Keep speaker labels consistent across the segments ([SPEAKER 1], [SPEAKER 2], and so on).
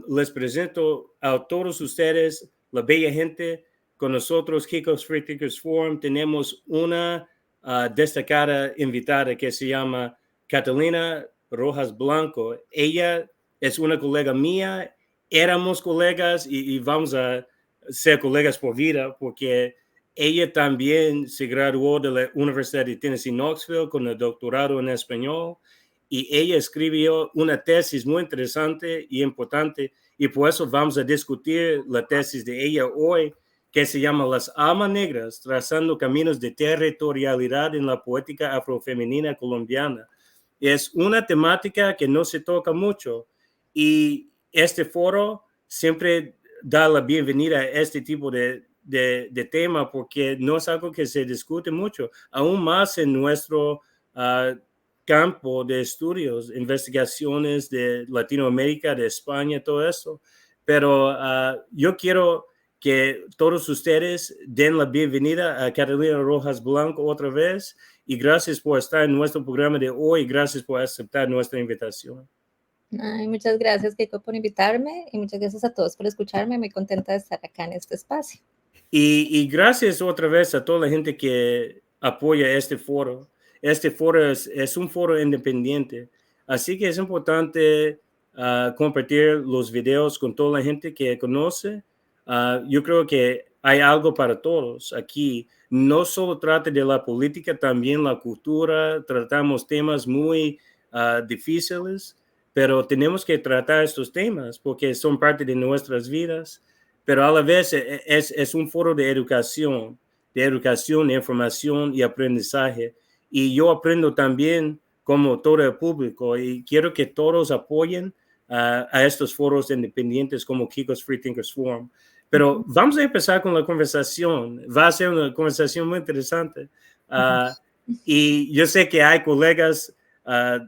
[SPEAKER 1] les presento a todos ustedes, la bella gente, con nosotros, Kiko's Free Thinkers Forum, tenemos una destacada invitada que se llama Catalina Rojas Blanco. Ella es una colega mía, éramos colegas y vamos a ser colegas por vida porque ella también se graduó de la Universidad de Tennessee Knoxville con el doctorado en español y ella escribió una tesis muy interesante y importante y por eso vamos a discutir la tesis de ella hoy que se llama Las Almas Negras, trazando caminos de territorialidad en la poética afrofemenina colombiana. Es una temática que no se toca mucho y este foro siempre da la bienvenida a este tipo de tema porque no es algo que se discute mucho, aún más en nuestro campo de estudios, investigaciones de Latinoamérica, de España, todo eso. Pero yo quiero que todos ustedes den la bienvenida a Catalina Rojas Blanco otra vez y gracias por estar en nuestro programa de hoy, gracias por aceptar nuestra invitación.
[SPEAKER 2] Ay, muchas gracias, Keiko, por invitarme y muchas gracias a todos por escucharme. Muy contenta de estar acá en este espacio.
[SPEAKER 1] Y gracias otra vez a toda la gente que apoya este foro. Este foro es un foro independiente, así que es importante compartir los videos con toda la gente que conoce. Yo creo que hay algo para todos aquí. No solo trata de la política, también la cultura. Tratamos temas muy difíciles, pero tenemos que tratar estos temas porque son parte de nuestras vidas. Pero a la vez es un foro de educación, información y aprendizaje. Y yo aprendo también como todo el público y quiero que todos apoyen a estos foros independientes como Kiko's Free Thinkers Forum. Pero vamos a empezar con la conversación. Va a ser una conversación muy interesante. Y yo sé que hay colegas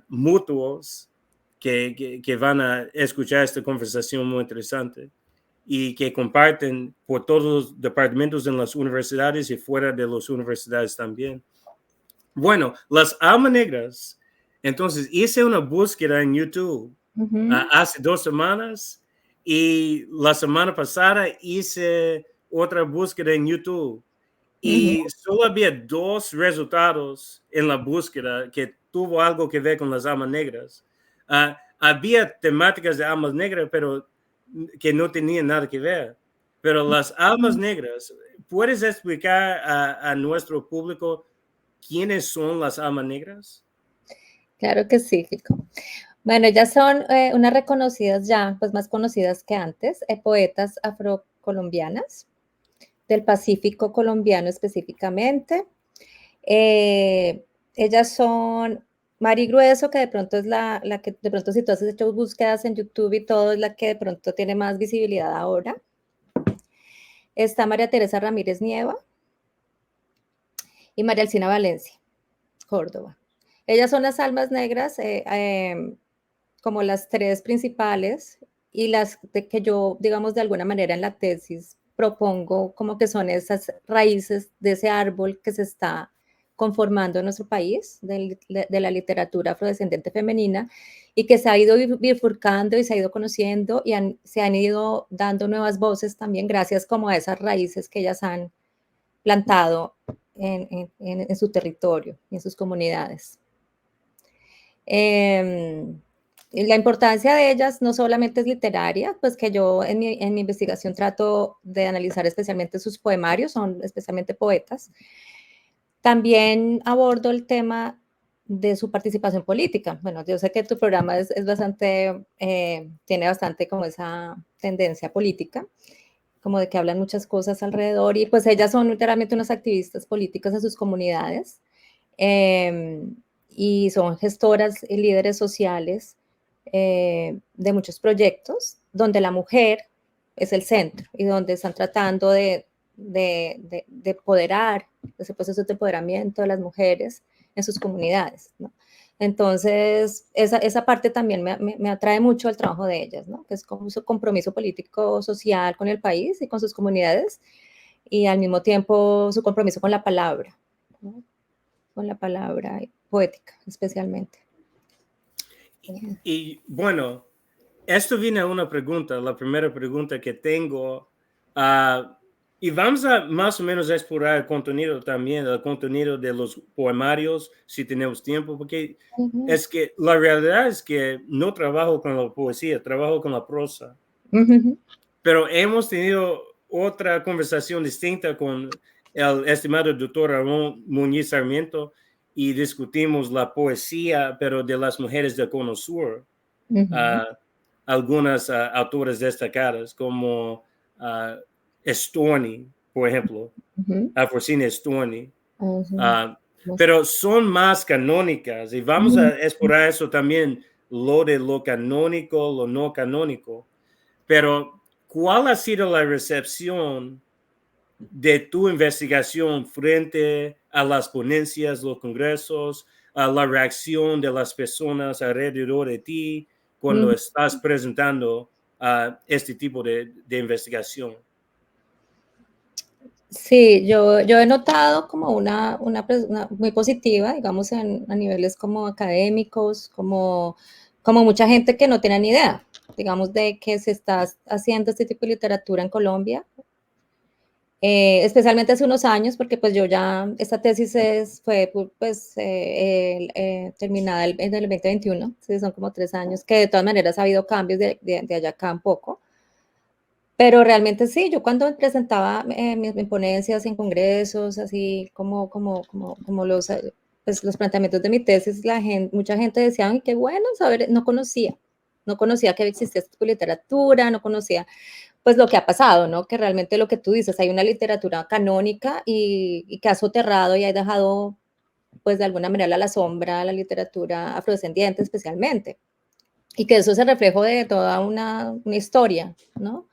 [SPEAKER 1] mutuos que van a escuchar esta conversación muy interesante y que comparten por todos los departamentos en las universidades y fuera de las universidades también. Bueno, las almas negras. Entonces, hice una búsqueda en YouTube hace 2 semanas y la semana pasada hice otra búsqueda en YouTube y solo había 2 resultados en la búsqueda que tuvo algo que ver con las almas negras. Había temáticas de almas negras, pero que no tenían nada que ver. Pero las almas negras, ¿puedes explicar a nuestro público quiénes son las almas negras?
[SPEAKER 2] Claro que sí, Kiko. Bueno, ellas son unas reconocidas ya, pues más conocidas que antes, poetas afrocolombianas del Pacífico colombiano específicamente. Ellas son Mari Grueso, que de pronto es la que de pronto si tú has hecho búsquedas en YouTube y todo, es la que de pronto tiene más visibilidad ahora. Está María Teresa Ramírez Nieva y María Alcina Valencia, Córdoba. Ellas son las almas negras, como las 3 principales y las que yo, digamos, de alguna manera en la tesis propongo como que son esas raíces de ese árbol que se está conformando en nuestro país, de la literatura afrodescendente femenina, y que se ha ido bifurcando y se ha ido conociendo y se han ido dando nuevas voces también gracias como a esas raíces que ellas han plantado en su territorio, en sus comunidades. La importancia de ellas no solamente es literaria, pues que yo en mi investigación trato de analizar especialmente sus poemarios, son especialmente poetas. También abordo el tema de su participación política. Bueno, yo sé que tu programa es bastante, tiene bastante como esa tendencia política, como de que hablan muchas cosas alrededor, y pues ellas son literalmente unas activistas políticas en sus comunidades, y son gestoras y líderes sociales de muchos proyectos donde la mujer es el centro y donde están tratando de empoderar ese proceso de empoderamiento de las mujeres en sus comunidades, ¿no? Entonces, esa parte también me atrae mucho el trabajo de ellas, ¿no? Que es como su compromiso político, social con el país y con sus comunidades, y al mismo tiempo su compromiso con la palabra, ¿no? Con la palabra poética, especialmente.
[SPEAKER 1] Y bueno, esto viene a una pregunta, la primera pregunta que tengo. Y vamos a más o menos explorar el contenido también, el contenido de los poemarios, si tenemos tiempo, porque es que la realidad es que no trabajo con la poesía, trabajo con la prosa. Pero hemos tenido otra conversación distinta con el estimado doctor Ramón Muñiz Sarmiento y discutimos la poesía, pero de las mujeres del Cono Sur. Algunas autoras destacadas como Storni, por ejemplo, Alfonsina Storni. Pero son más canónicas y vamos a explorar eso también, lo de lo canónico, lo no canónico. Pero, ¿cuál ha sido la recepción de tu investigación frente a las ponencias, los congresos, a la reacción de las personas alrededor de ti cuando estás presentando este tipo de investigación?
[SPEAKER 2] Sí, yo he notado como una muy positiva, digamos, a niveles como académicos, como mucha gente que no tiene ni idea, digamos, de que se está haciendo este tipo de literatura en Colombia, especialmente hace unos años, porque pues yo ya, esta tesis fue pues terminada en el 2021, sí, son como 3 años, que de todas maneras ha habido cambios de allá acá un poco. Pero realmente sí, yo cuando presentaba mis ponencias en congresos, así como pues, los planteamientos de mi tesis, mucha gente decía, ay, qué bueno saber, no conocía que existía esta tipo de literatura, no conocía pues lo que ha pasado, ¿no? Que realmente lo que tú dices, hay una literatura canónica y que ha soterrado y ha dejado pues de alguna manera a la sombra la literatura afrodescendiente especialmente. Y que eso es el reflejo de toda una historia, ¿no?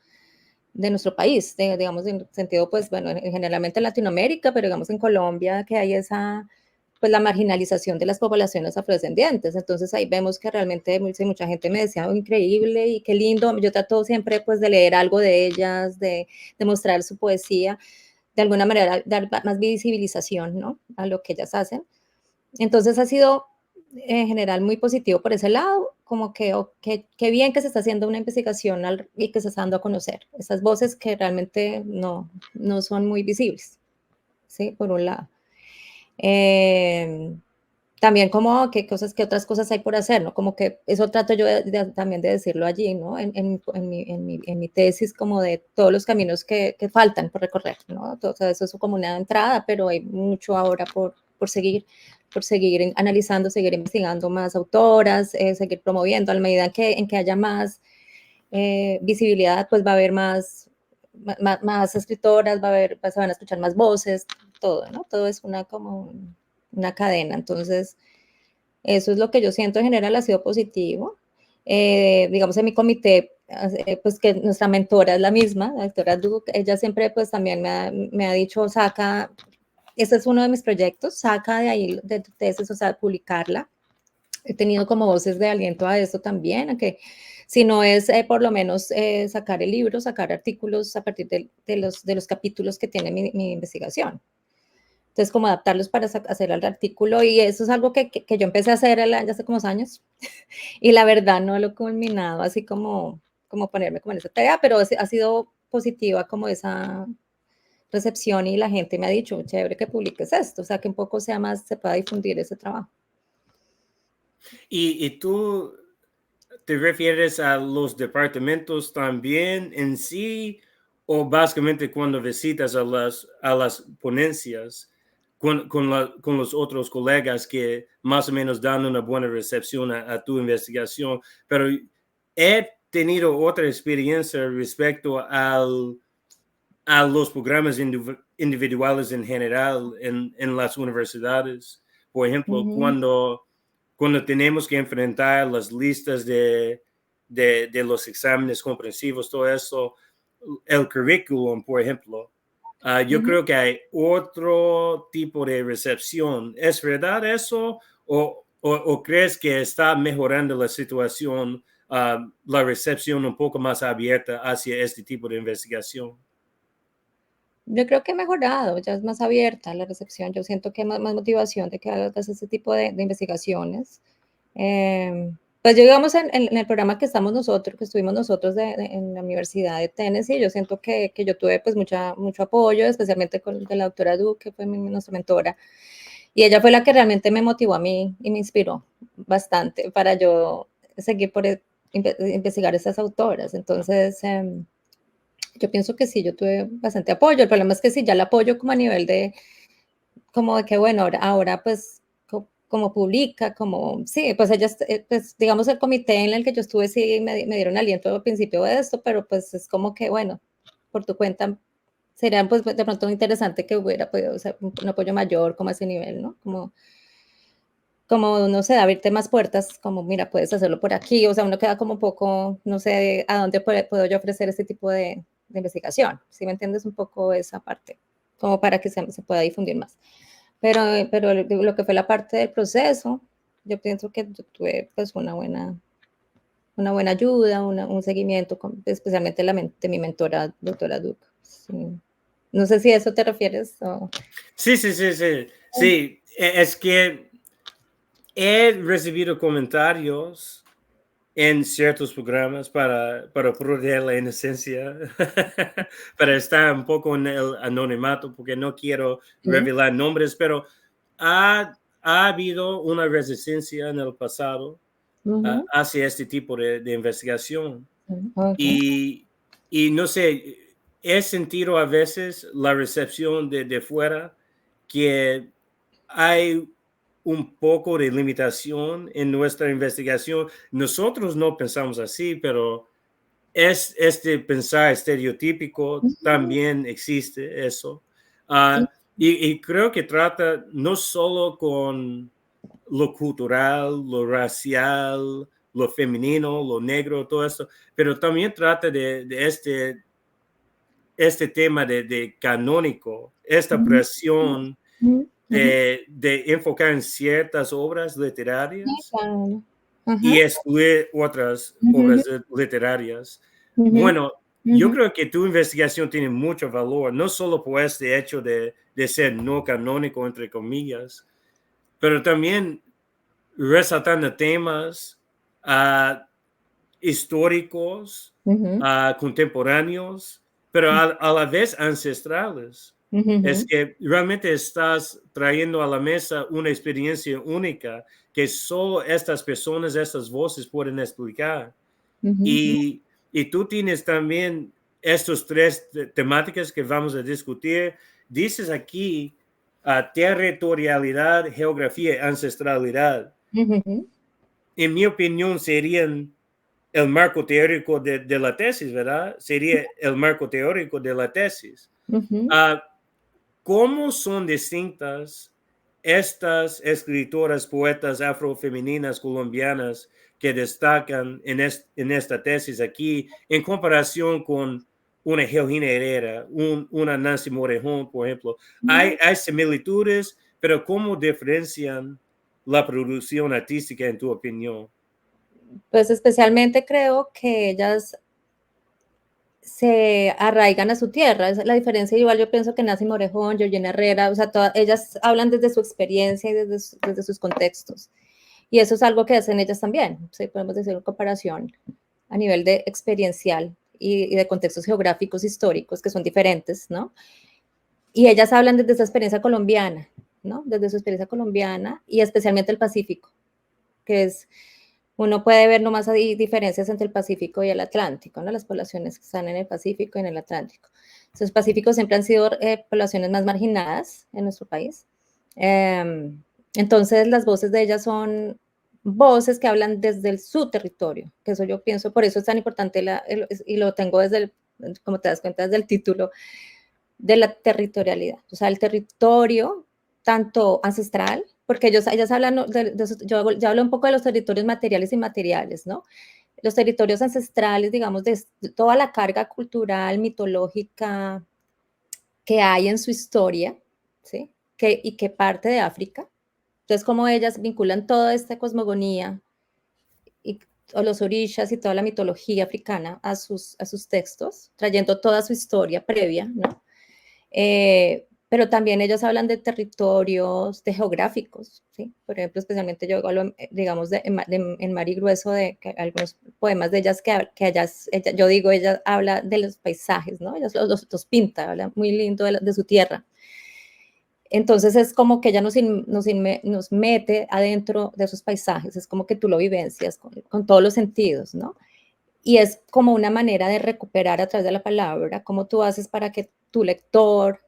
[SPEAKER 2] De nuestro país, digamos, en sentido, pues, bueno, generalmente en Latinoamérica, pero digamos en Colombia, que hay esa, pues, la marginalización de las poblaciones afrodescendientes. Entonces ahí vemos que realmente mucha gente me decía, oh, increíble y qué lindo. Yo trato siempre, pues, de leer algo de ellas, de mostrar su poesía, de alguna manera dar más visibilización, ¿no? A lo que ellas hacen. Entonces ha sido en general muy positivo por ese lado, como que oh, qué bien que se está haciendo una investigación y que se está dando a conocer esas voces que realmente no son muy visibles, ¿sí? Por un lado. También como qué otras cosas hay por hacer, ¿no? Como que eso trato yo también de decirlo allí, ¿no? En mi tesis, como de todos los caminos que faltan por recorrer, ¿no? O sea, eso es como una entrada, pero hay mucho ahora por seguir analizando, seguir investigando más autoras, seguir promoviendo, a la medida en que haya más visibilidad, pues va a haber más escritoras, se van a escuchar más voces, todo, ¿no? Todo es como una cadena. Entonces, eso es lo que yo siento en general ha sido positivo. Digamos, en mi comité, pues que nuestra mentora es la misma, la doctora Duke, ella siempre pues también me ha dicho, saca, este es uno de mis proyectos, saca de ahí de tu tesis, o sea, publicarla. He tenido como voces de aliento a eso también, a que si no es por lo menos sacar el libro, sacar artículos a partir de los capítulos que tiene mi investigación. Entonces, como adaptarlos para hacer el artículo, y eso es algo que yo empecé a hacer ya hace como años, y la verdad no lo he culminado, así como ponerme como en esa tarea, pero ha sido positiva como esa recepción, y la gente me ha dicho, chévere que publiques esto, o sea, que un poco sea más, se pueda difundir ese trabajo.
[SPEAKER 1] ¿Y tú te refieres a los departamentos también en sí o básicamente cuando visitas a las ponencias con los otros colegas que más o menos dan una buena recepción a tu investigación? Pero he tenido otra experiencia respecto a los programas individuales en general en las universidades. Por ejemplo, cuando tenemos que enfrentar las listas de los exámenes comprensivos, todo eso, el currículum, por ejemplo, yo creo que hay otro tipo de recepción. ¿Es verdad eso? ¿O crees que está mejorando la situación, la recepción un poco más abierta hacia este tipo de investigación?
[SPEAKER 2] Yo creo que he mejorado, ya es más abierta la recepción, yo siento que hay más motivación de que hagas ese tipo de investigaciones. Pues yo, digamos, en el programa que estamos nosotros, que estuvimos nosotros en la Universidad de Tennessee, yo siento que yo tuve pues mucho apoyo, especialmente de la doctora Duke, que fue nuestra mentora, y ella fue la que realmente me motivó a mí y me inspiró bastante para yo seguir investigar esas autoras. Entonces, yo pienso que sí, yo tuve bastante apoyo. El problema es que sí, ya el apoyo como a nivel de, como de que, bueno, ahora pues como publica, como, sí, pues ellas, pues digamos el comité en el que yo estuve, sí, me dieron aliento al principio de esto, pero pues es como que, bueno, por tu cuenta, sería pues de pronto interesante que hubiera podido ser un apoyo mayor como a ese nivel, ¿no? Como, no sé, abrirte más puertas, como, mira, puedes hacerlo por aquí, o sea, uno queda como un poco, no sé, a dónde puedo yo ofrecer este tipo de investigación, ¿sí me entiendes? Un poco esa parte, como para que se pueda difundir más. Pero lo que fue la parte del proceso, yo pienso que yo tuve pues una buena ayuda, un seguimiento, especialmente de mi mentora, doctora Duke. Sí. No sé si a eso te refieres. O...
[SPEAKER 1] Sí, sí, sí, sí. Sí, es que he recibido comentarios en ciertos programas para proteger la inocencia, para estar un poco en el anonimato, porque no quiero revelar nombres, pero ha habido una resistencia en el pasado hacia este tipo de investigación.
[SPEAKER 2] Okay.
[SPEAKER 1] Y no sé, he sentido a veces la recepción de fuera que hay un poco de limitación en nuestra investigación. Nosotros no pensamos así, pero este pensar estereotípico también existe eso. Y creo que trata no solo con lo cultural, lo racial, lo femenino, lo negro, todo esto, pero también trata de este tema de canónico, esta presión de enfocar en ciertas obras literarias
[SPEAKER 2] Claro.
[SPEAKER 1] y
[SPEAKER 2] Ajá.
[SPEAKER 1] excluir otras
[SPEAKER 2] Ujú,
[SPEAKER 1] obras literarias.
[SPEAKER 2] ujú,
[SPEAKER 1] Bueno, yo
[SPEAKER 2] ujú.
[SPEAKER 1] creo que tu investigación tiene mucho valor, no solo por este hecho de ser no canónico, entre comillas, pero también resaltando temas uh, históricos,
[SPEAKER 2] Ujú,
[SPEAKER 1] contemporáneos, pero a la vez ancestrales. Es
[SPEAKER 2] ujú,
[SPEAKER 1] que realmente estás trayendo a la mesa una experiencia única que solo estas personas, estas voces pueden explicar.
[SPEAKER 2] ujú.
[SPEAKER 1] Y tú tienes también estos tres temáticas que vamos a discutir. Dices aquí territorialidad, geografía y ancestralidad.
[SPEAKER 2] Ujú,
[SPEAKER 1] En mi opinión, serían el marco teórico de la tesis, ¿verdad? Sería el marco teórico de la tesis.
[SPEAKER 2] ujú.
[SPEAKER 1] Uh, ¿Cómo son distintas estas escritoras, poetas afrofemeninas colombianas que destacan en esta tesis aquí en comparación con una Georgina Herrera, una Nancy Morejón, por ejemplo? Hay similitudes, pero ¿cómo diferencian la producción artística en tu opinión?
[SPEAKER 2] Pues especialmente creo que ellas se arraigan a su tierra. Esa es la diferencia. Igual yo pienso que Nancy Morejón, Georgina Herrera, o sea, ellas hablan desde su experiencia y desde sus contextos. Y eso es algo que hacen ellas también. ¿Sí? Podemos decir una comparación a nivel de experiencial y de contextos geográficos históricos que son diferentes, ¿no? Y ellas hablan desde esa experiencia colombiana, ¿no? Desde su experiencia colombiana y especialmente el Pacífico, que es, uno puede ver nomás ahí diferencias entre el Pacífico y el Atlántico, ¿no? Las poblaciones que están en el Pacífico y en el Atlántico. Los Pacíficos siempre han sido poblaciones más marginadas en nuestro país. Entonces, las voces de ellas son voces que hablan desde su territorio, que eso yo pienso, por eso es tan importante, y lo tengo desde como te das cuenta, desde el título, de la territorialidad, o sea, el territorio tanto ancestral, porque ellas hablan, yo hablo un poco de los territorios materiales y inmateriales, ¿no? Los territorios ancestrales, digamos, de toda la carga cultural, mitológica que hay en su historia, ¿sí? Y que parte de África. Entonces, como ellas vinculan toda esta cosmogonía y, o los orishas y toda la mitología africana a sus textos, trayendo toda su historia previa, ¿no? pero también ellos hablan de territorios, de geográficos, ¿sí? Por ejemplo, especialmente yo hablo, digamos, en Mar y Grueso, de que algunos poemas de ellas yo digo, ella habla de los paisajes, ¿no? Ella los pinta, habla muy lindo de su tierra. Entonces es como que ella nos mete adentro de esos paisajes, es como que tú lo vivencias con todos los sentidos, ¿no? Y es como una manera de recuperar a través de la palabra, cómo tú haces para que tu lector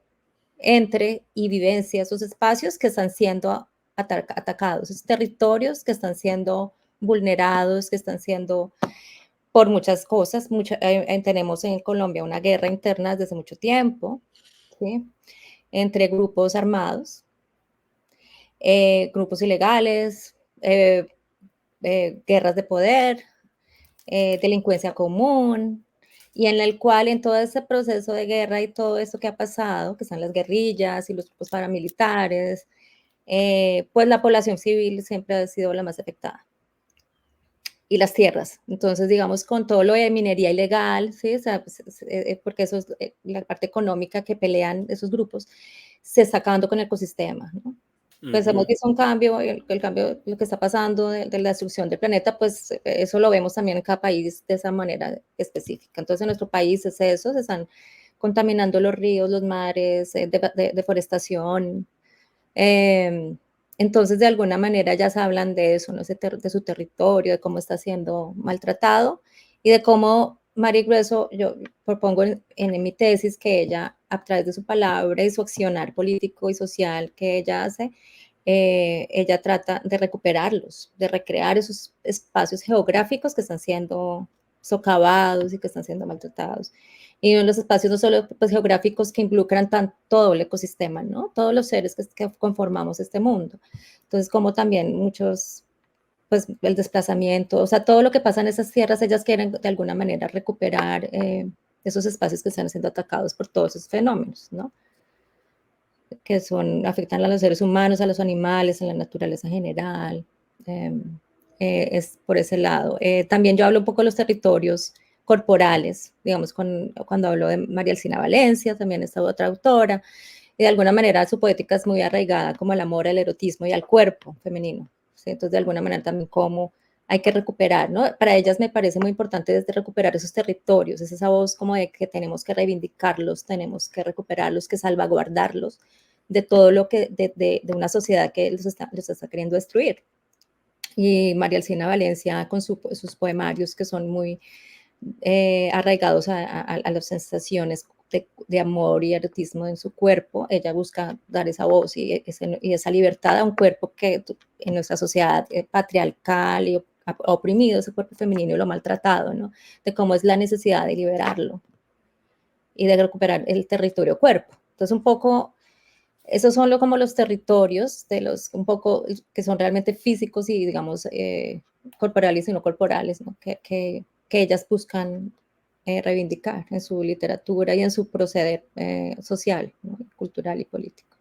[SPEAKER 2] entre y vivencia esos espacios que están siendo atacados, esos territorios que están siendo vulnerados, que están siendo por muchas cosas. Tenemos en Colombia una guerra interna desde hace mucho tiempo, ¿sí? Entre grupos armados, grupos ilegales, guerras de poder, delincuencia común, y en el cual en todo ese proceso de guerra y todo eso que ha pasado, que son las guerrillas y los grupos paramilitares, pues la población civil siempre ha sido la más afectada. Y las tierras. Entonces, digamos, con todo lo de minería ilegal, ¿sí? O sea, porque eso es la parte económica que pelean esos grupos, se está acabando con el ecosistema, ¿no? Pues hemos visto un cambio, el cambio, lo que está pasando de la destrucción del planeta, pues eso lo vemos también en cada país de esa manera específica. Entonces, en nuestro país es eso, se están contaminando los ríos, los mares, deforestación. Entonces, de alguna manera, ya se hablan de eso, ¿no? De su territorio, de cómo está siendo maltratado y de cómo Mari Grueso, yo propongo en mi tesis que ella, a través de su palabra y su accionar político y social que ella hace, ella trata de recuperarlos, de recrear esos espacios geográficos que están siendo socavados y que están siendo maltratados. Y en los espacios no solo pues, geográficos que involucran todo el ecosistema, ¿no? Todos los seres que conformamos este mundo. Entonces, como también muchos, pues el desplazamiento, o sea, todo lo que pasa en esas tierras, ellas quieren de alguna manera recuperar esos espacios que están siendo atacados por todos esos fenómenos, ¿no? Que afectan a los seres humanos, a los animales, a la naturaleza en general. Es por ese lado. También yo hablo un poco de los territorios corporales, digamos, cuando hablo de María Alcina Valencia, también esta otra autora, y de alguna manera su poética es muy arraigada como al amor, al erotismo y al cuerpo femenino. ¿Sí? Entonces, de alguna manera también como hay que recuperar, ¿no? Para ellas me parece muy importante desde recuperar esos territorios, es esa voz como de que tenemos que reivindicarlos, tenemos que recuperarlos, que salvaguardarlos de todo lo que, de una sociedad que los está queriendo destruir. Y María Alcina Valencia con sus poemarios que son muy arraigados a las sensaciones de amor y erotismo en su cuerpo, ella busca dar esa voz y esa libertad a un cuerpo que en nuestra sociedad patriarcal y oprimido, ese cuerpo femenino y lo maltratado, ¿no? De cómo es la necesidad de liberarlo y de recuperar el territorio cuerpo. Entonces, un poco, esos son como los territorios de un poco, que son realmente físicos y, digamos, corporales y no corporales, ¿no? Que ellas buscan reivindicar en su literatura y en su proceder social, ¿no? Cultural y político.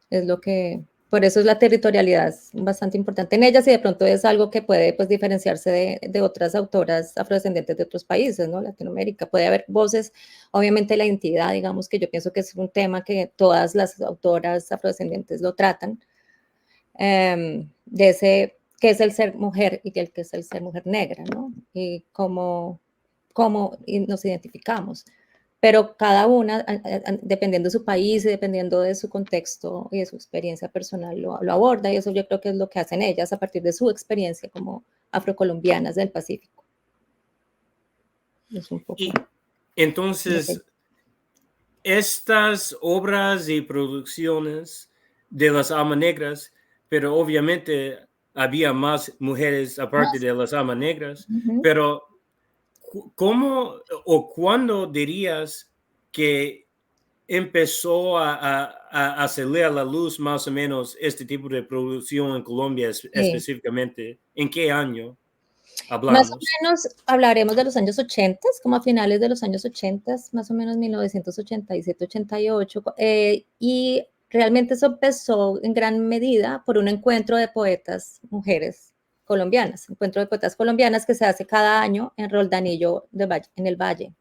[SPEAKER 2] Es lo que, por eso es la territorialidad es bastante importante en ellas y de pronto es algo que puede pues, diferenciarse de otras autoras afrodescendientes de otros países, ¿no? Latinoamérica. Puede haber voces, obviamente la identidad, digamos que yo pienso que es un tema que todas las autoras afrodescendientes lo tratan, de ese qué es el ser mujer y el que es el ser mujer negra, ¿no? Y cómo nos identificamos. Pero cada una, dependiendo de su país y dependiendo de su contexto y de su experiencia personal, lo aborda y eso yo creo que es lo que hacen ellas a partir de su experiencia como afrocolombianas del Pacífico. Es un poco.
[SPEAKER 1] Y entonces, estas obras y producciones de las almas negras, pero obviamente había más mujeres aparte de las almas negras, pero ¿cómo o cuándo dirías que empezó a salir a la luz más o menos este tipo de producción en Colombia específicamente? ¿En qué año hablamos?
[SPEAKER 2] Más o menos hablaremos de los años 80, como a finales de los años 80, más o menos 1987, 88, y realmente eso empezó en gran medida por un encuentro de poetas mujeres colombianas, encuentro de poetas colombianas que se hace cada año en Roldanillo en el Valle,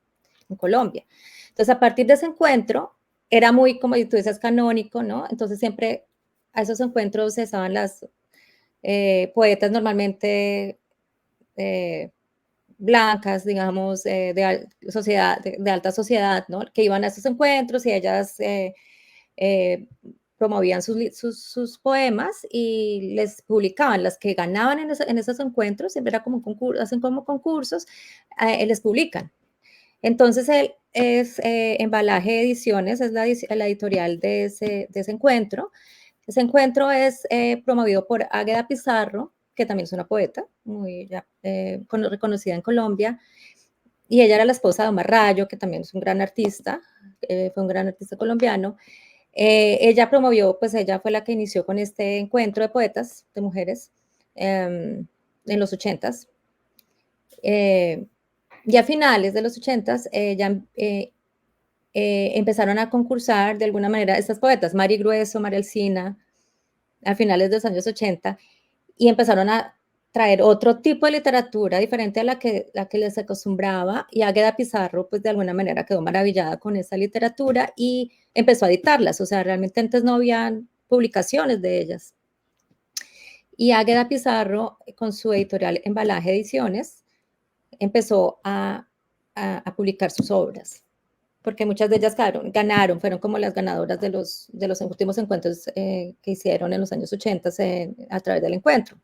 [SPEAKER 2] en Colombia. Entonces, a partir de ese encuentro, era muy, como tú dices, canónico, ¿no? Entonces siempre a esos encuentros estaban las poetas normalmente blancas, digamos, sociedad, de alta sociedad, ¿no? Que iban a esos encuentros y ellas promovían sus poemas y les publicaban. Las que ganaban en esos encuentros, siempre era como un concurso, hacen como concursos, les publican. Entonces, él es Embalaje Ediciones, es la editorial de ese encuentro. Ese encuentro es promovido por Águeda Pizarro, que también es una poeta muy reconocida en Colombia, y ella era la esposa de Omar Rayo, que también es un gran artista, fue un gran artista colombiano. Ella promovió, pues ella fue la que inició con este encuentro de poetas, de mujeres, en los 80s. Y a finales de los 80s ya empezaron a concursar de alguna manera estas poetas, Mari Grueso, María Alsina, a finales de los años 80, y empezaron a traer otro tipo de literatura diferente a la que les acostumbraba, y Águeda Pizarro, pues de alguna manera quedó maravillada con esa literatura y empezó a editarlas, o sea, realmente antes no habían publicaciones de ellas. Y Águeda Pizarro, con su editorial Embalaje Ediciones, empezó a publicar sus obras, porque muchas de ellas ganaron, fueron como las ganadoras de los últimos encuentros que hicieron en los años 80 a través del encuentro.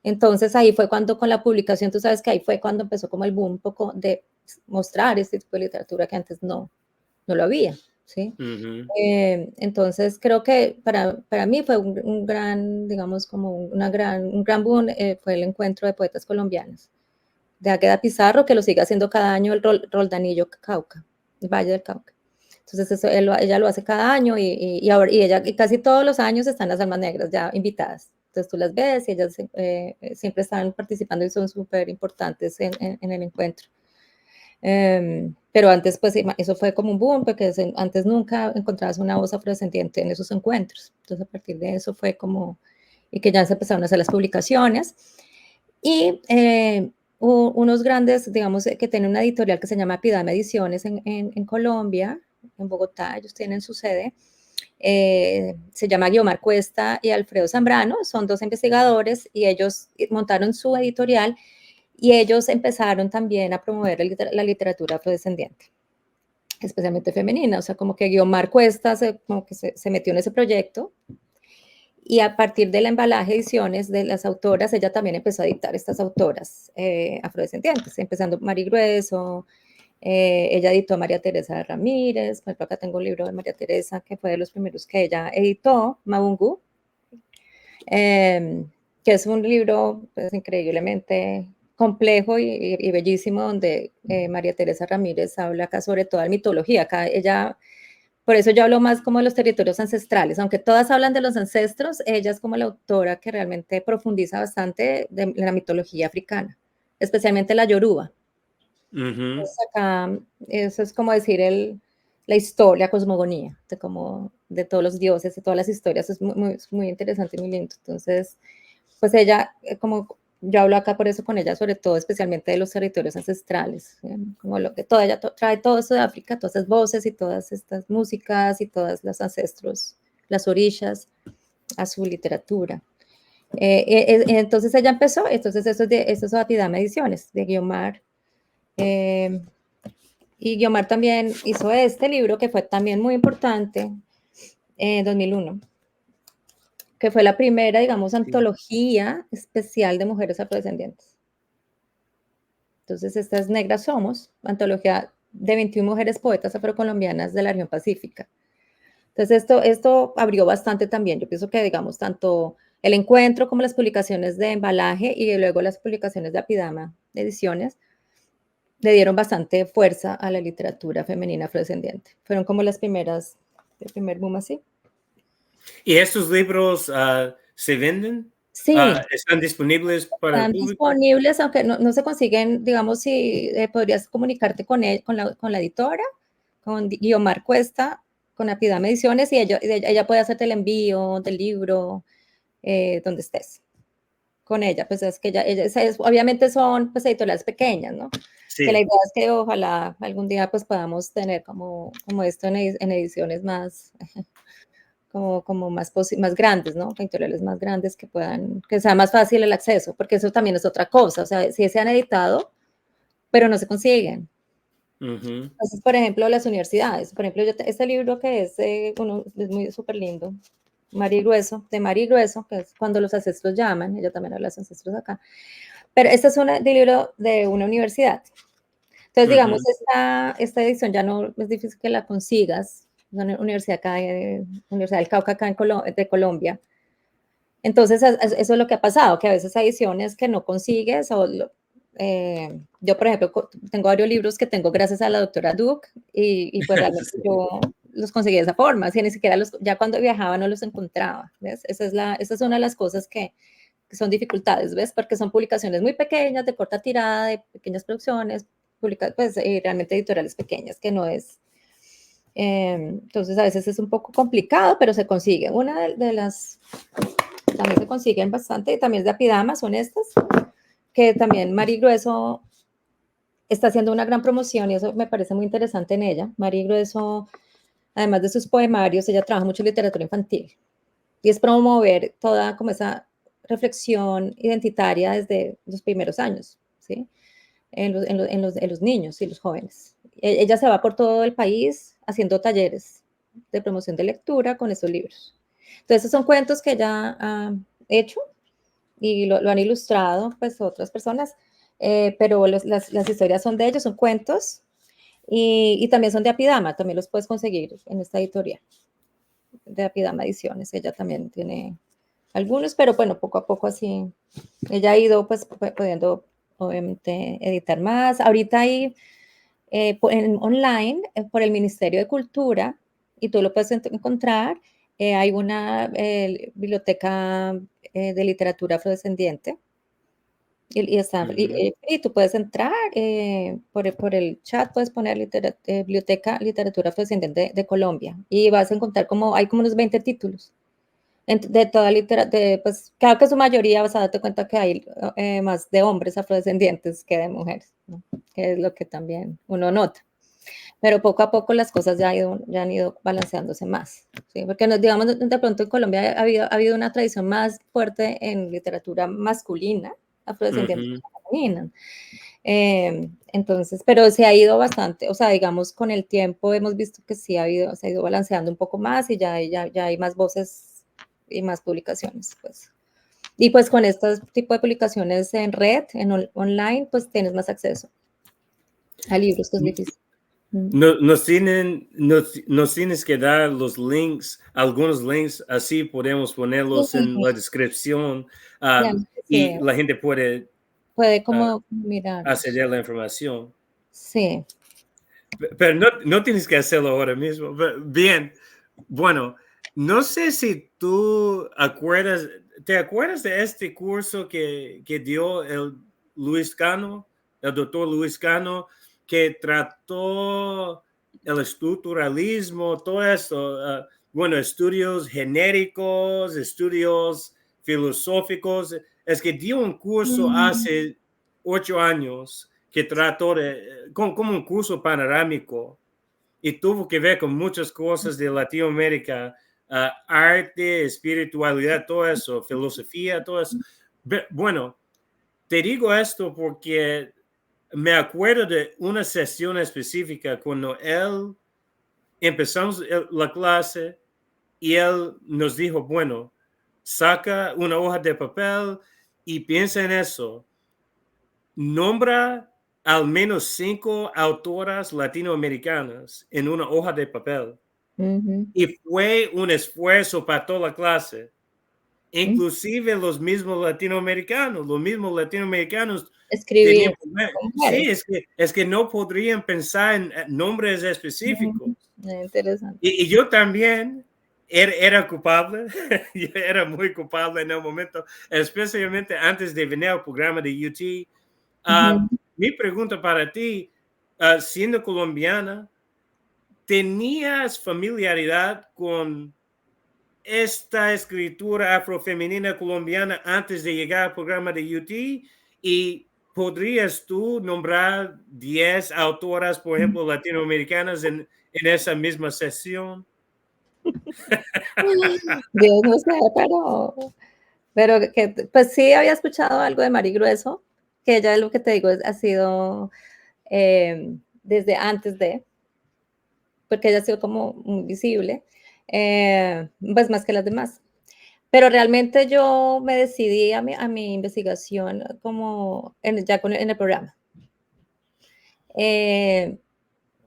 [SPEAKER 2] Entonces ahí fue cuando con la publicación, tú sabes que ahí fue cuando empezó como el boom un poco de mostrar este tipo de literatura que antes no lo había, ¿sí? Entonces creo que para mí fue un gran, digamos, como un gran boom, fue el encuentro de poetas colombianos, de Águeda Pizarro, que lo sigue haciendo cada año el Roldanillo Cauca, el Valle del Cauca. Entonces eso, ella lo hace cada año y casi todos los años están las Almas Negras ya invitadas. Entonces tú las ves y ellas siempre están participando y son súper importantes en el encuentro. Pero antes, pues eso fue como un boom, porque antes nunca encontrabas una voz afrodescendiente en esos encuentros. Entonces a partir de eso fue como, y que ya se empezaron a hacer las publicaciones. Y unos grandes, digamos, que tienen una editorial que se llama Pidama Ediciones en Colombia, en Bogotá, ellos tienen su sede, se llama Guiomar Cuesta y Alfredo Zambrano, son dos investigadores y ellos montaron su editorial y ellos empezaron también a promover la literatura afrodescendiente, especialmente femenina, o sea, como que Guiomar Cuesta como que se metió en ese proyecto. Y a partir del Embalaje Ediciones de las autoras, ella también empezó a dictar estas autoras afrodescendientes, empezando Mari Grueso, ella editó a María Teresa Ramírez, por ejemplo, acá tengo un libro de María Teresa, que fue de los primeros que ella editó, Mabungu, que es un libro pues, increíblemente complejo y bellísimo, donde María Teresa Ramírez habla acá sobre toda la mitología, acá ella... Por eso yo hablo más como de los territorios ancestrales, aunque todas hablan de los ancestros, ella es como la autora que realmente profundiza bastante de la mitología africana, especialmente la Yoruba. Entonces acá, eso es como decir la historia, cosmogonía, de todos los dioses, de todas las historias, es muy interesante y muy lindo. Entonces, pues ella, como yo hablo acá por eso con ella, sobre todo, especialmente de los territorios ancestrales, como lo que ella trae todo eso de África, todas esas voces y todas estas músicas y todos los ancestros, las orillas, a su literatura. Entonces ella empezó, entonces eso es Apidama Ediciones, de Guiomar. Y Guiomar también hizo este libro, que fue también muy importante, en 2001, que fue la primera, digamos, antología especial de mujeres afrodescendientes. Entonces, esta es Negras Somos, antología de 21 mujeres poetas afrocolombianas de la región pacífica. Entonces, esto abrió bastante también. Yo pienso que, digamos, tanto el encuentro como las publicaciones de Embalaje y luego las publicaciones de Apidama Ediciones le dieron bastante fuerza a la literatura femenina afrodescendiente. Fueron como las primeras, el primer boom así.
[SPEAKER 1] ¿Y estos libros se venden?
[SPEAKER 2] Sí.
[SPEAKER 1] ¿Están disponibles para el público?
[SPEAKER 2] Están disponibles, aunque no se consiguen, digamos, si podrías comunicarte con la editora, con Guiomar Cuesta, con Apidama Ediciones, y ella puede hacerte el envío del libro donde estés. Con ella, pues es que obviamente son pues editoriales pequeñas, ¿no? Que la
[SPEAKER 1] Sí,
[SPEAKER 2] idea es que ojalá algún día pues podamos tener como esto en ediciones más, como más grandes, ¿no? Editoriales más grandes que sea más fácil el acceso, porque eso también es otra cosa, o sea, sí se han editado, pero no se consiguen.
[SPEAKER 1] ujú,
[SPEAKER 2] Entonces, por ejemplo, las universidades, por ejemplo, este libro que es muy súper lindo, Mar y Grueso, de Mar y Grueso, que es cuando los ancestros llaman, ella también habla de los ancestros acá, pero este es de libro de una universidad. Entonces, digamos,
[SPEAKER 1] ujú.
[SPEAKER 2] esta edición ya no es difícil que la consigas, una universidad acá, Universidad del Cauca acá de Colombia. Entonces, eso es lo que ha pasado, que a veces hay ediciones que no consigues. Yo, por ejemplo, tengo varios libros que tengo gracias a la doctora Duke y pues realmente
[SPEAKER 1] Sí.
[SPEAKER 2] yo los conseguí de esa forma, así ni siquiera ya cuando viajaba no los encontraba, ¿ves? Esa es una de las cosas que son dificultades, ¿ves? Porque son publicaciones muy pequeñas, de corta tirada, de pequeñas producciones, pues realmente editoriales pequeñas, que no es... entonces a veces es un poco complicado, pero se consigue. Una de las también se consiguen bastante, también de Apidama, son estas, que también Mari Grueso está haciendo una gran promoción y eso me parece muy interesante en ella. Mari Grueso, además de sus poemarios, ella trabaja mucho en literatura infantil y es promover toda como esa reflexión identitaria desde los primeros años, ¿sí? En los niños y los jóvenes. Ella se va por todo el país haciendo talleres de promoción de lectura con esos libros. Entonces, son cuentos que ella ha hecho y lo han ilustrado pues otras personas, pero las historias son de ellos, son cuentos y también son de Apidama, también los puedes conseguir en esta editorial de Apidama Ediciones, ella también tiene algunos, pero bueno, poco a poco así, ella ha ido pues pudiendo obviamente editar más. Ahorita hay online por el Ministerio de Cultura y tú lo puedes encontrar. Hay una biblioteca de literatura afrodescendiente
[SPEAKER 1] Ujú.
[SPEAKER 2] y tú puedes entrar por el chat, puedes poner Biblioteca Literatura Afrodescendiente de Colombia y vas a encontrar hay como unos 20 títulos de toda literatura, pues claro que su mayoría vas a darte cuenta que hay más de hombres afrodescendientes que de mujeres, ¿no? Que es lo que también uno nota. Pero poco a poco las cosas ya han ido balanceándose más, ¿sí? Porque digamos, de pronto en Colombia ha habido una tradición más fuerte en literatura masculina, afrodescendiente
[SPEAKER 1] Ujú.
[SPEAKER 2] femenina. Entonces, pero se ha ido bastante, o sea, digamos, con el tiempo hemos visto que sí se ha ido balanceando un poco más y ya hay más voces y más publicaciones, pues. Y pues con este tipo de publicaciones en red, online, pues tienes más acceso a libros, que es difícil.
[SPEAKER 1] Nos tienes que dar los links, algunos links, así podemos ponerlos en
[SPEAKER 2] Sí,
[SPEAKER 1] la descripción,
[SPEAKER 2] claro que
[SPEAKER 1] y
[SPEAKER 2] sí,
[SPEAKER 1] la gente puede
[SPEAKER 2] puede
[SPEAKER 1] ah,
[SPEAKER 2] como mirarlos.
[SPEAKER 1] acceder a la información.
[SPEAKER 2] Sí.
[SPEAKER 1] Pero no tienes que hacerlo ahora mismo. Bien, bueno, no sé si ¿te acuerdas de este curso que dio Luis Cano, el doctor Luis Cano, que trató el estructuralismo, todo eso? Bueno, estudios genéricos, estudios filosóficos. Es que dio un curso
[SPEAKER 2] Mm,
[SPEAKER 1] hace 8 años que trató como un curso panorámico y tuvo que ver con muchas cosas de Latinoamérica, arte, espiritualidad, todo eso, filosofía, todo eso. Bueno, te digo esto porque me acuerdo de una sesión específica cuando él empezamos la clase y él nos dijo, bueno, saca una hoja de papel y piensa en eso. Nombra al menos 5 autoras latinoamericanas en una hoja de papel.
[SPEAKER 2] ujú,
[SPEAKER 1] Y fue un esfuerzo para toda la clase.
[SPEAKER 2] mm.
[SPEAKER 1] Inclusive los mismos latinoamericanos
[SPEAKER 2] Escribir
[SPEAKER 1] tenían problemas.
[SPEAKER 2] con
[SPEAKER 1] Sí,
[SPEAKER 2] mujeres.
[SPEAKER 1] es que no podrían pensar en nombres específicos.
[SPEAKER 2] Ujú, interesante.
[SPEAKER 1] Y yo también era culpable, yo era muy culpable en el momento, especialmente antes de venir al programa de UT.
[SPEAKER 2] Ujú.
[SPEAKER 1] Mi pregunta para ti, siendo colombiana, ¿tenías familiaridad con esta escritura afrofemenina colombiana antes de llegar al programa de UT? Y ¿podrías tú nombrar 10 autoras, por ejemplo, latinoamericanas en esa misma sesión?
[SPEAKER 2] Dios no sé, pero que, pues sí había escuchado algo de Mari Grueso, que ella lo que te digo ha sido desde antes de, porque ella ha sido como muy visible, pues más que las demás. Pero realmente yo me decidí a mi investigación como ya en el programa.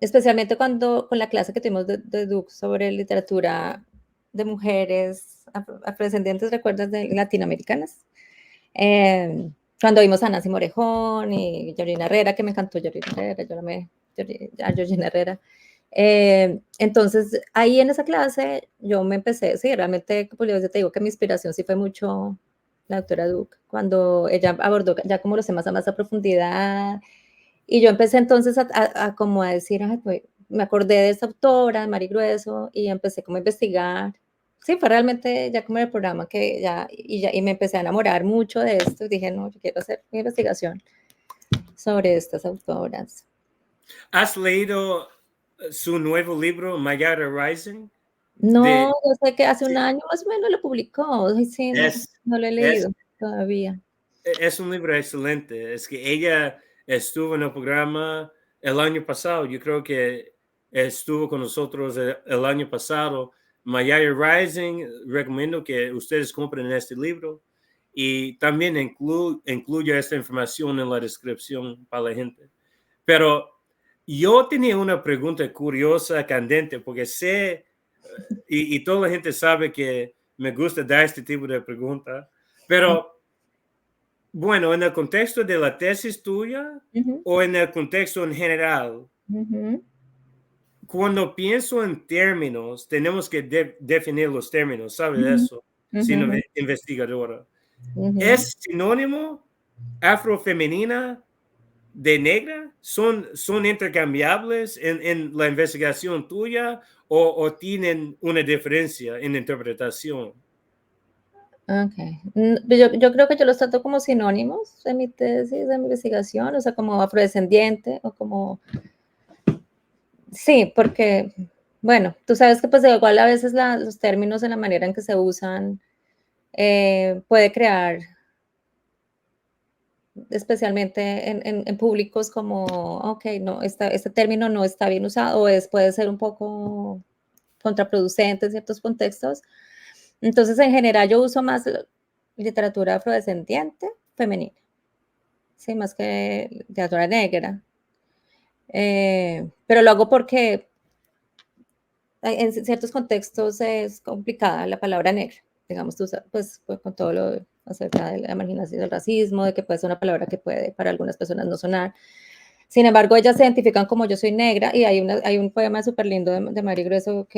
[SPEAKER 2] Especialmente cuando con la clase que tuvimos de Duke sobre literatura de mujeres afrodescendientes, ¿recuerdas? De latinoamericanas. Cuando vimos a Nancy Morejón y Georgina Herrera, que me encantó Georgina Herrera, yo la amé a Georgina Herrera. Entonces, ahí en esa clase yo me empecé, sí, realmente, pues yo te digo que mi inspiración sí fue mucho la doctora Duke, cuando ella abordó ya como los temas a más a profundidad, y yo empecé entonces a como a decir, ay, pues, me acordé de esta autora, de Mari Grueso, y empecé como a investigar. Sí, fue realmente ya como el programa que y me empecé a enamorar mucho de esto, y dije, no, yo quiero hacer mi investigación sobre estas autoras.
[SPEAKER 1] ¿Has leído su nuevo libro, Mayara Rising?
[SPEAKER 2] No, yo sé que hace un año más o menos lo publicó. Ay, sí, no,
[SPEAKER 1] Es,
[SPEAKER 2] no lo he
[SPEAKER 1] es,
[SPEAKER 2] leído todavía.
[SPEAKER 1] es un libro excelente. Es que ella estuvo en el programa el año pasado. Yo creo que estuvo con nosotros el año pasado. Mayara Rising, recomiendo que ustedes compren este libro y también incluya esta información en la descripción para la gente. Pero yo tenía una pregunta curiosa, candente, porque sé, y toda la gente sabe que me gusta dar este tipo de preguntas, pero bueno, en el contexto de la tesis tuya
[SPEAKER 2] Ujú,
[SPEAKER 1] o en el contexto en general,
[SPEAKER 2] ujú,
[SPEAKER 1] cuando pienso en términos, tenemos que definir los términos, ¿sabes
[SPEAKER 2] ujú,
[SPEAKER 1] eso? Siendo
[SPEAKER 2] ujú,
[SPEAKER 1] investigadora.
[SPEAKER 2] ujú.
[SPEAKER 1] ¿Es sinónimo afrofemenina de negra? ¿Son intercambiables en la investigación tuya o tienen una diferencia en interpretación?
[SPEAKER 2] Okay. Yo creo que yo los trato como sinónimos en mi tesis, de mi investigación, o sea, como afrodescendiente o como, sí, porque, bueno, tú sabes que pues igual a veces los términos en la manera en que se usan puede crear, especialmente en públicos como, ok, no, este término no está bien usado o puede ser un poco contraproducente en ciertos contextos. Entonces, en general, yo uso más literatura afrodescendiente femenina, sí, más que literatura negra. Pero lo hago porque en ciertos contextos es complicada la palabra negra, digamos, tú pues con todo lo acerca de la marginación del racismo, de que puede ser una palabra que puede para algunas personas no sonar. Sin embargo, ellas se identifican como yo soy negra y hay un poema súper lindo de Mari Grueso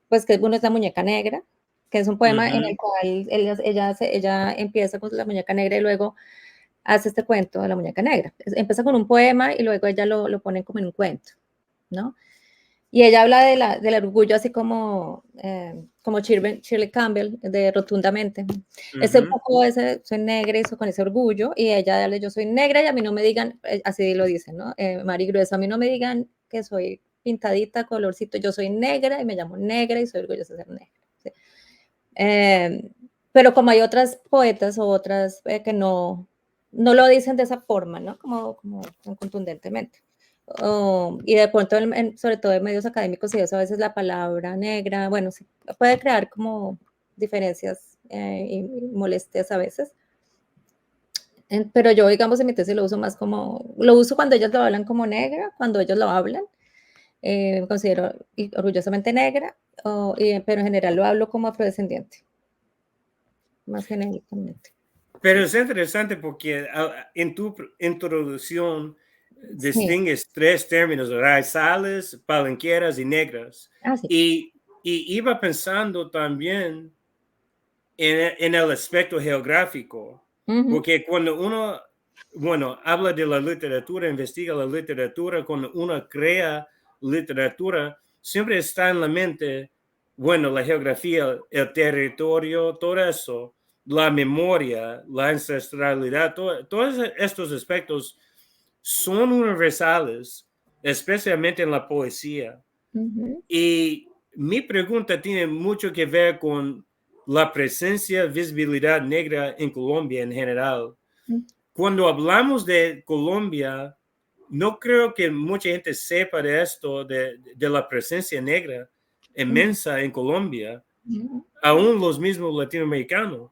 [SPEAKER 2] pues que uno es La muñeca negra, que es un poema en el cual ella empieza con la muñeca negra y luego hace este cuento de la muñeca negra. Empieza con un poema y luego ella lo pone como en un cuento, ¿no? Y ella habla del orgullo así como Shirley Campbell, de rotundamente. Es un poco ese, soy negra y con ese orgullo, y ella dale, yo soy negra y a mí no me digan, así lo dice, ¿no? Mari Grueso, a mí no me digan que soy pintadita, colorcito, yo soy negra y me llamo negra y soy orgullosa de ser negra. ¿Sí? Pero como hay otras poetas o otras que no lo dicen de esa forma, ¿no? Como contundentemente. Y de pronto, sobre todo en medios académicos, y eso a veces la palabra negra, bueno, sí, puede crear como diferencias y molestias a veces. Pero yo, digamos, en mi tesis lo uso más lo uso cuando ellas lo hablan como negra, cuando ellos lo hablan, me considero orgullosamente negra, pero en general lo hablo como afrodescendiente, más genéricamente.
[SPEAKER 1] Pero es interesante porque en tu introducción
[SPEAKER 2] Sí,
[SPEAKER 1] distingues tres términos, raizales, palenqueras y negras.
[SPEAKER 2] ah, sí.
[SPEAKER 1] Y iba pensando también en el aspecto geográfico,
[SPEAKER 2] Ujú,
[SPEAKER 1] porque cuando uno, bueno, habla de la literatura, investiga la literatura, cuando uno crea literatura, siempre está en la mente, bueno, la geografía, el territorio, todo eso. la memoria, la ancestralidad, todos estos aspectos son universales, especialmente en la poesía. Y mi pregunta tiene mucho que ver con la presencia, visibilidad negra en Colombia en general. Cuando hablamos de Colombia, no creo que mucha gente sepa de esto, de la presencia negra inmensa en Colombia, aún los mismos latinoamericanos,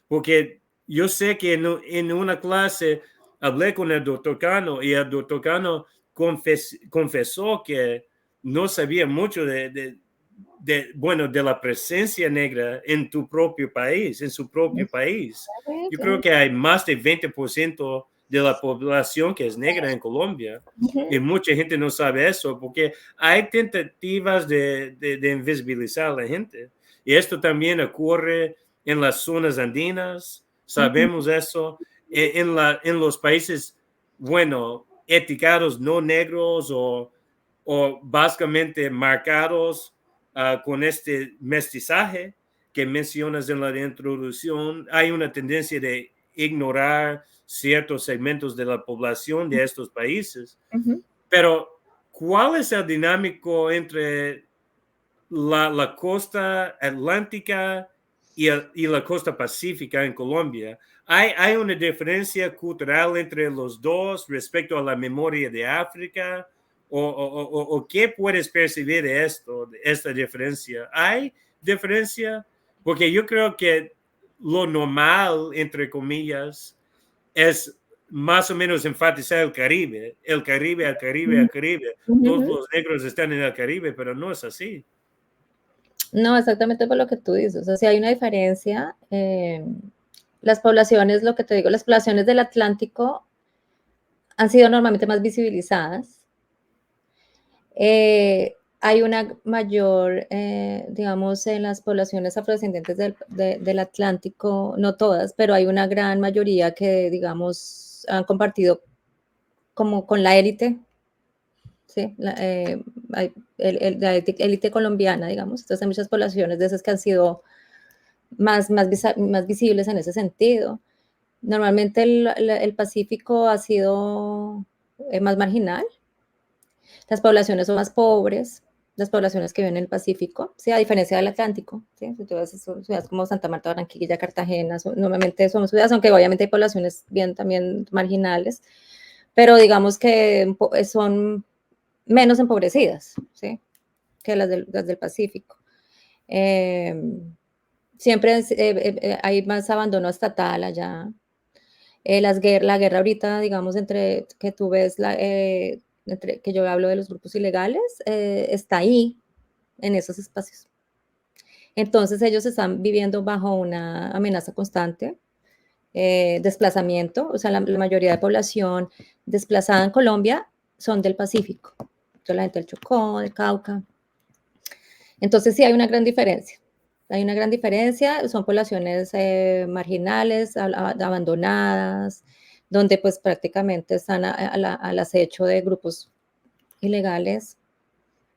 [SPEAKER 1] porque yo sé que en una clase hablé con el doctor Cano y el doctor Cano confesó que no sabía mucho bueno, de la presencia negra en tu propio país, en su propio país. Yo creo que hay más de 20% de la población que es negra en Colombia. Y mucha gente no sabe eso porque hay tentativas de invisibilizar a la gente. Y esto también ocurre en las zonas andinas, sabemos eso, en los países, bueno, etiquetados no negros o básicamente marcados con este mestizaje que mencionas en la introducción. Hay una tendencia de ignorar ciertos segmentos de la población de estos países. Pero, ¿cuál es el dinámico entre la costa atlántica y la costa pacífica en Colombia? ¿Hay una diferencia cultural entre los dos respecto a la memoria de África? ¿O qué puedes percibir de esto, de esta diferencia? ¿Hay diferencia? Porque yo creo que lo normal, entre comillas, es más o menos enfatizar el Caribe, el Caribe, el Caribe, el Caribe. Todos los negros están en el Caribe, pero no es así.
[SPEAKER 2] No, exactamente por lo que tú dices. O sea, si hay una diferencia, las poblaciones, lo que te digo, las poblaciones del Atlántico han sido normalmente más visibilizadas. Hay una mayor, digamos, en las poblaciones afrodescendientes del Atlántico, no todas, pero hay una gran mayoría que, digamos, han compartido como con la élite, ¿sí? La élite colombiana, digamos. Entonces hay muchas poblaciones de esas que han sido más visibles en ese sentido. Normalmente el Pacífico ha sido más marginal. Las poblaciones son más pobres, las poblaciones que viven en el Pacífico, ¿sí? A diferencia del Atlántico, ¿sí? Si tú ves ciudades como Santa Marta, Barranquilla, Cartagena, normalmente son ciudades, aunque obviamente hay poblaciones bien también marginales, pero digamos que son menos empobrecidas, ¿sí? Que las del Pacífico. Siempre hay más abandono estatal allá. La guerra ahorita, digamos, entre que tú ves, que yo hablo de los grupos ilegales, está ahí, en esos espacios. Entonces ellos están viviendo bajo una amenaza constante, desplazamiento, o sea, la mayoría de población desplazada en Colombia son del Pacífico, toda la gente del Chocó, del Cauca. Entonces sí hay una gran diferencia. Hay una gran diferencia, son poblaciones marginales, abandonadas, donde pues prácticamente están al acecho de grupos ilegales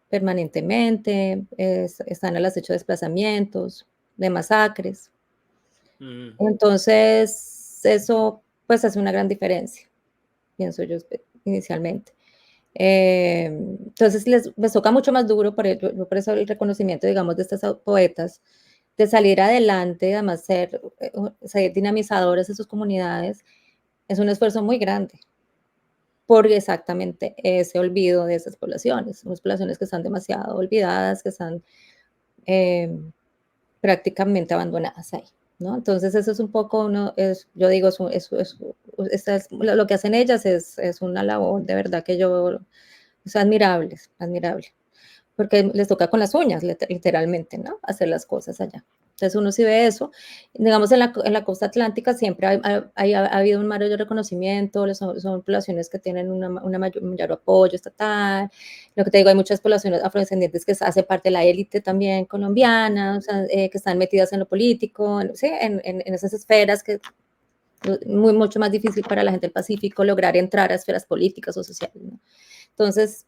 [SPEAKER 2] permanentemente, están al acecho de desplazamientos, de masacres. Entonces, eso pues hace una gran diferencia, pienso yo inicialmente. Entonces les toca mucho más duro, por eso el reconocimiento, digamos, de estas poetas, de salir adelante, además ser dinamizadores de sus comunidades, es un esfuerzo muy grande por exactamente ese olvido de esas poblaciones, unas poblaciones que están demasiado olvidadas, que están prácticamente abandonadas ahí, ¿no? Entonces eso es un poco, yo digo, lo que hacen ellas es una labor de verdad que es admirable, porque les toca con las uñas, literalmente, ¿no? Hacer las cosas allá. Entonces uno sí ve eso. Digamos, en la costa atlántica siempre ha habido un mayor reconocimiento, son poblaciones que tienen un mayor apoyo estatal. Lo que te digo, hay muchas poblaciones afrodescendientes que hacen parte de la élite también colombiana, o sea, que están metidas en lo político, ¿sí? En esas esferas que mucho más difícil para la gente del Pacífico lograr entrar a esferas políticas o sociales, ¿no? Entonces,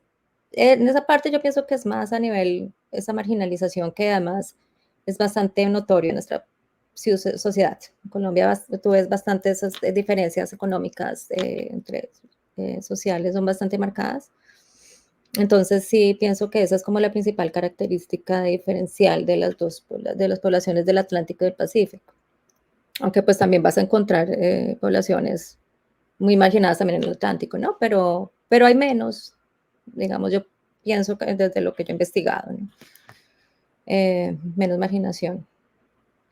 [SPEAKER 2] en esa parte yo pienso que es más a nivel, esa marginalización que además es bastante notorio en nuestra sociedad. En Colombia tú ves bastantes diferencias económicas entre sociales, son bastante marcadas. Entonces sí pienso que esa es como la principal característica diferencial de las poblaciones del Atlántico y del Pacífico. Aunque pues también vas a encontrar poblaciones muy marginadas también en el Atlántico, ¿no? Pero hay menos, digamos, yo pienso que desde lo que yo he investigado, ¿no? Menos marginación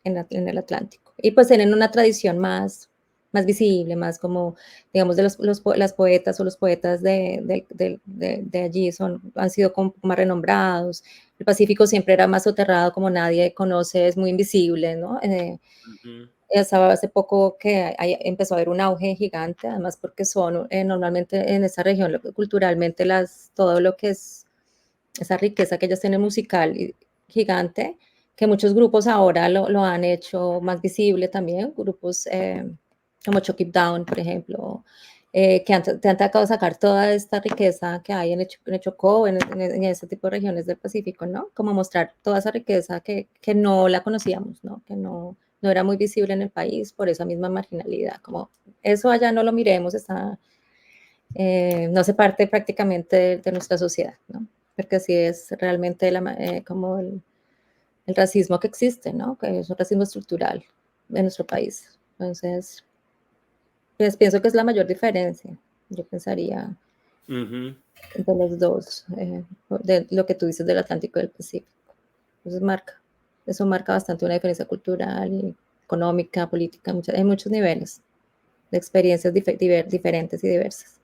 [SPEAKER 2] en el Atlántico. Y pues tienen una tradición más visible, más como, digamos, de las poetas o los poetas de allí han sido como más renombrados. El Pacífico siempre era más soterrado, como nadie conoce, es muy invisible, ¿no? Estaba hace poco que empezó a haber un auge gigante, además porque son normalmente en esa región culturalmente todo lo que es esa riqueza que ellos tienen musical gigante, que muchos grupos ahora lo han hecho más visible también, grupos como Chuck It Down, por ejemplo, que han tratado de sacar toda esta riqueza que hay en el Chocó, en ese tipo de regiones del Pacífico, ¿no? Como mostrar toda esa riqueza que no la conocíamos, ¿no? Que no era muy visible en el país por esa misma marginalidad, como eso allá no lo miremos, no hace parte prácticamente de nuestra sociedad, ¿no? Porque así es realmente como el racismo que existe, ¿no? Que es un racismo estructural en nuestro país. Entonces, pues pienso que es la mayor diferencia, yo pensaría, de los dos, de lo que tú dices del Atlántico y del Pacífico. Entonces eso marca bastante una diferencia cultural y económica, política, hay muchos niveles de experiencias diferentes y diversas.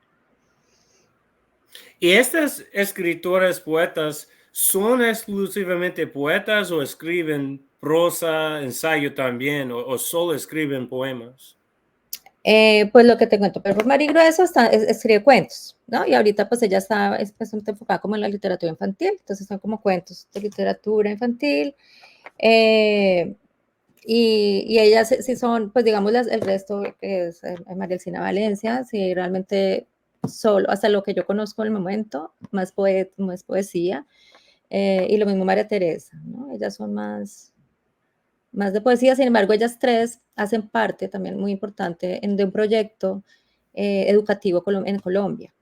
[SPEAKER 1] ¿Y estas escritoras poetas son exclusivamente poetas o escriben prosa, ensayo también, o solo escriben poemas?
[SPEAKER 2] Pues lo que te cuento, pero Mari Grueso escribe cuentos, ¿no? Y ahorita pues ella está bastante enfocada como en la literatura infantil, entonces son como cuentos de literatura infantil. Y ellas sí son, pues digamos, el resto, que es María Elcina Valencia, sí, realmente solo, hasta lo que yo conozco en el momento, más poesía. Y lo mismo María Teresa, ¿no? Ellas son más de poesía, sin embargo, ellas tres hacen parte también muy importante de un proyecto educativo en Colombia.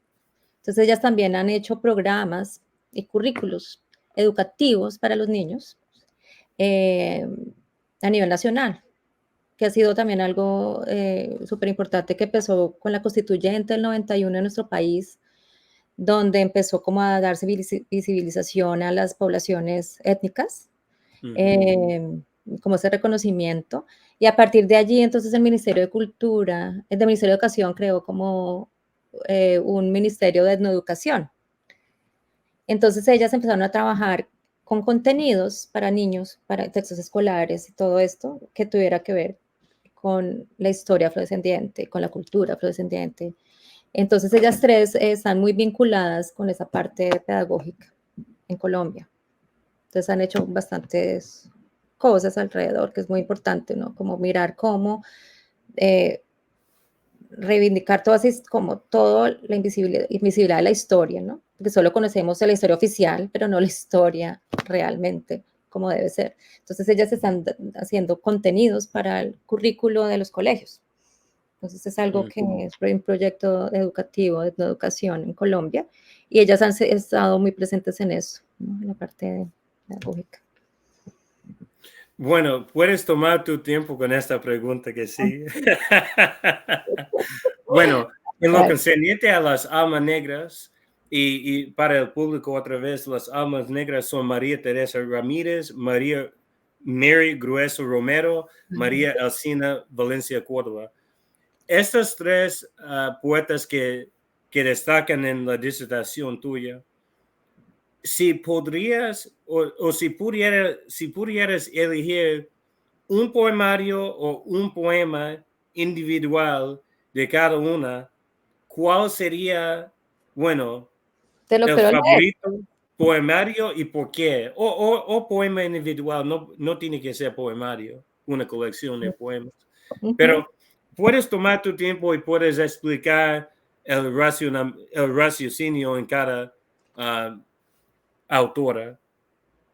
[SPEAKER 2] Entonces, ellas también han hecho programas y currículos educativos para los niños a nivel nacional, que ha sido también algo súper importante que empezó con la constituyente del 91 en nuestro país, donde empezó como a darse visibilización a las poblaciones étnicas, como ese reconocimiento. Y a partir de allí, entonces, el Ministerio de Cultura, el Ministerio de Educación creó como un ministerio de etnoeducación. Entonces, ellas empezaron a trabajar con contenidos para niños, para textos escolares y todo esto que tuviera que ver con la historia afrodescendiente, con la cultura afrodescendiente. Entonces, ellas tres están muy vinculadas con esa parte pedagógica en Colombia. Entonces, han hecho bastantes cosas alrededor, que es muy importante, ¿no? Como mirar cómo reivindicar toda la invisibilidad de la historia, ¿no? Porque solo conocemos la historia oficial, pero no la historia realmente como debe ser. Entonces, ellas están haciendo contenidos para el currículo de los colegios. Entonces, es algo que es un proyecto educativo, de educación en Colombia, y ellas han estado muy presentes en eso, ¿no? En la parte pedagógica.
[SPEAKER 1] Bueno, puedes tomar tu tiempo con esta pregunta que sí. Bueno, en lo concerniente a las almas negras, y para el público otra vez, las almas negras son María Teresa Ramírez, Mary Grueso Romero, María Elcina Valencia Córdoba. Estas tres poetas que destacan en la disertación tuya, si podrías o si pudieras elegir un poemario o un poema individual de cada una, ¿cuál sería, bueno, el favorito poemario y por qué? O poema individual, no tiene que ser poemario, una colección de poemas. Pero puedes tomar tu tiempo y puedes explicar el raciocinio en cada autora.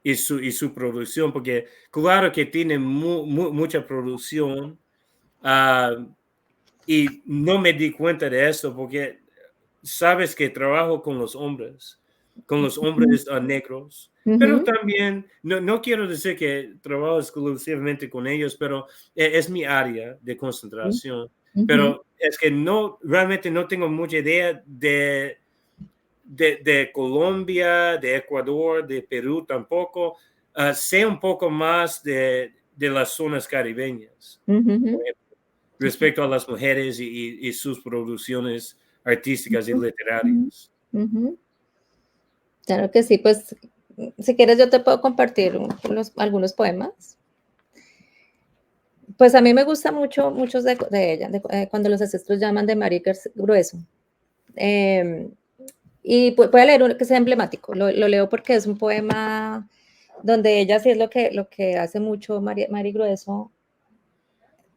[SPEAKER 1] y su producción, porque claro que tiene mucha producción, y no me di cuenta de eso porque sabes que trabajo con los hombres negros, pero
[SPEAKER 2] Ujú,
[SPEAKER 1] también, no quiero decir que trabajo exclusivamente con ellos, pero es mi área de concentración.
[SPEAKER 2] ujú,
[SPEAKER 1] Pero es que realmente no tengo mucha idea de Colombia, de Ecuador, de Perú tampoco. Sé un poco más de las zonas caribeñas, por
[SPEAKER 2] ujú,
[SPEAKER 1] ejemplo, respecto a las mujeres y sus producciones artísticas y
[SPEAKER 2] ujú, ujú,
[SPEAKER 1] literarias.
[SPEAKER 2] ujú. Claro que sí, pues si quieres yo te puedo compartir algunos poemas. Pues a mí me gusta mucho muchos de ella, cuando los ancestros llaman de María Grueso. Eh, y voy a leer uno que sea emblemático, lo leo porque es un poema donde ella sí es lo que hace mucho Mari Grueso,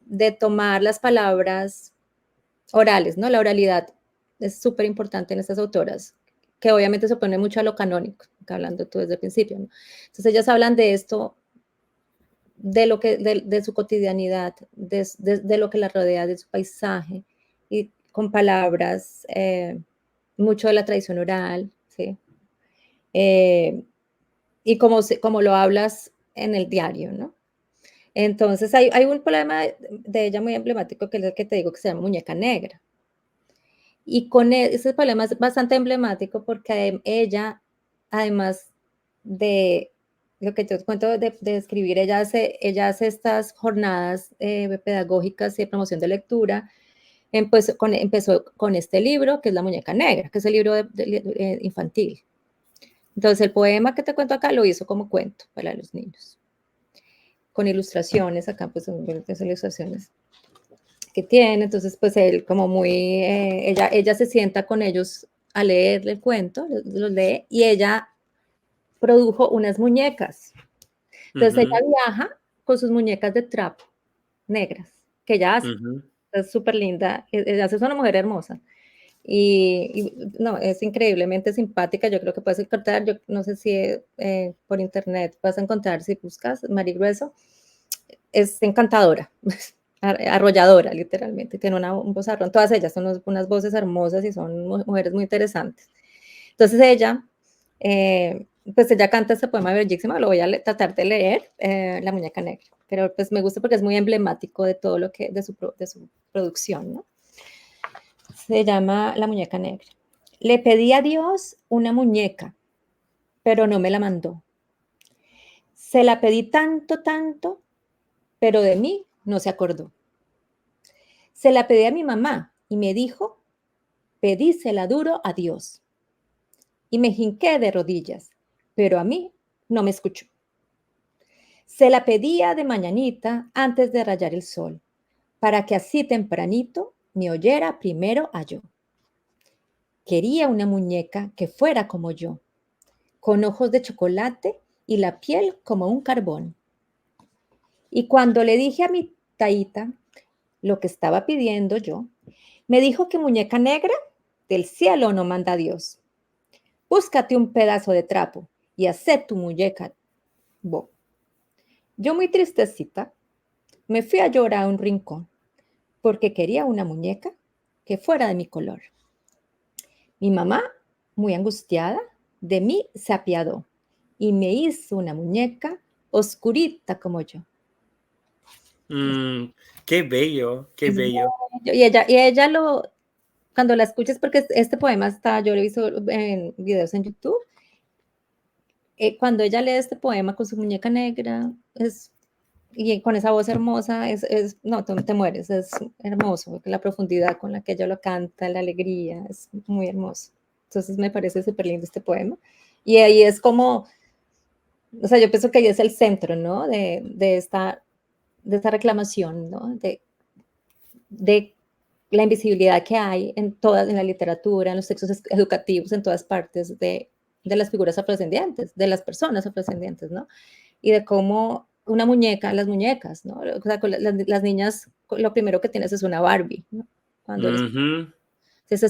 [SPEAKER 2] de tomar las palabras orales, ¿no? La oralidad es súper importante en estas autoras, que obviamente se opone mucho a lo canónico, que hablando tú desde el principio, ¿no? Entonces ellas hablan de esto, de su cotidianidad, de lo que la rodea, de su paisaje, y con palabras, mucho de la tradición oral, ¿sí? Eh, y como lo hablas en el diario, ¿no? Entonces hay un poema de ella muy emblemático que es el que te digo que se llama Muñeca Negra. Y con ese poema es bastante emblemático porque ella, además de lo que yo cuento de escribir, ella hace estas jornadas pedagógicas y de promoción de lectura. Empezó con este libro, que es La Muñeca Negra, que es el libro infantil. Entonces, el poema que te cuento acá lo hizo como cuento para los niños, con ilustraciones, acá pues son las ilustraciones que tiene, entonces pues él como muy, ella se sienta con ellos a leerle el cuento, los lee, y ella produjo unas muñecas. Entonces ella
[SPEAKER 1] Ujú,
[SPEAKER 2] viaja con sus muñecas de trapo negras, que ella hace,
[SPEAKER 1] ujú.
[SPEAKER 2] es súper linda, ella es una mujer hermosa. No, es increíblemente simpática. Yo creo que puedes encontrar, yo no sé si por internet vas a encontrar, si buscas Mari Grueso, es encantadora, arrolladora, literalmente. Tiene un vozarrón, todas ellas son unas voces hermosas y son mujeres muy interesantes. Entonces ella, pues ella canta este poema bellísimo, lo voy a tratar de leer, La Muñeca Negra, pero pues me gusta porque es muy emblemático de todo lo que, de su producción, ¿no? Se llama La Muñeca Negra. Le pedí a Dios una muñeca, pero no me la mandó. Se la pedí tanto, tanto, pero de mí no se acordó. Se la pedí a mi mamá y me dijo, pedísela duro a Dios. Y me hinqué de rodillas, pero a mí no me escuchó. Se la pedía de mañanita antes de rayar el sol, para que así tempranito me oyera primero a yo. Quería una muñeca que fuera como yo, con ojos de chocolate y la piel como un carbón. Y cuando le dije a mi taita lo que estaba pidiendo yo, me dijo que muñeca negra del cielo no manda Dios. Búscate un pedazo de trapo y hacé tu muñeca. Bo. Yo muy tristecita me fui a llorar a un rincón porque quería una muñeca que fuera de mi color. Mi mamá, muy angustiada, de mí se apiadó y me hizo una muñeca oscurita como yo.
[SPEAKER 1] Mm, qué bello, qué
[SPEAKER 2] Es
[SPEAKER 1] bello.
[SPEAKER 2] bello. Y ella cuando la escuches, porque este poema está, yo lo he visto en videos en YouTube, cuando ella lee este poema con su muñeca negra, y con esa voz hermosa, no, te mueres, es hermoso, la profundidad con la que ella lo canta, la alegría, es muy hermoso. Entonces me parece súper lindo este poema. Y ahí es como, o sea, yo pienso que ahí es el centro, ¿no? De esta reclamación, ¿no? De la invisibilidad que hay en la literatura, en los textos educativos, en todas partes de las figuras afrodescendientes, de las personas afrodescendientes, ¿no? Y de cómo una muñeca, las muñecas, ¿no? O sea, las niñas, lo primero que tienes es una Barbie, ¿no? Cuando eres...
[SPEAKER 1] Ujú.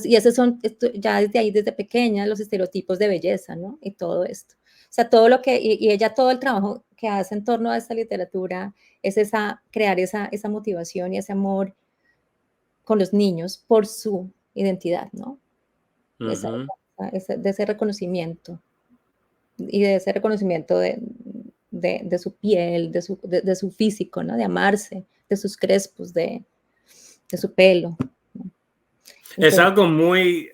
[SPEAKER 2] Y esos son ya desde ahí, desde pequeña, los estereotipos de belleza, ¿no? Y todo esto. sea, todo lo que, y ella, todo el trabajo que hace en torno a esta literatura es crear esa motivación y ese amor con los niños por su identidad, ¿no? De ese reconocimiento y de ese reconocimiento de su piel, de su físico, ¿no? De amarse, de sus crespos, de su pelo.
[SPEAKER 1] Es
[SPEAKER 2] Entonces,
[SPEAKER 1] algo muy,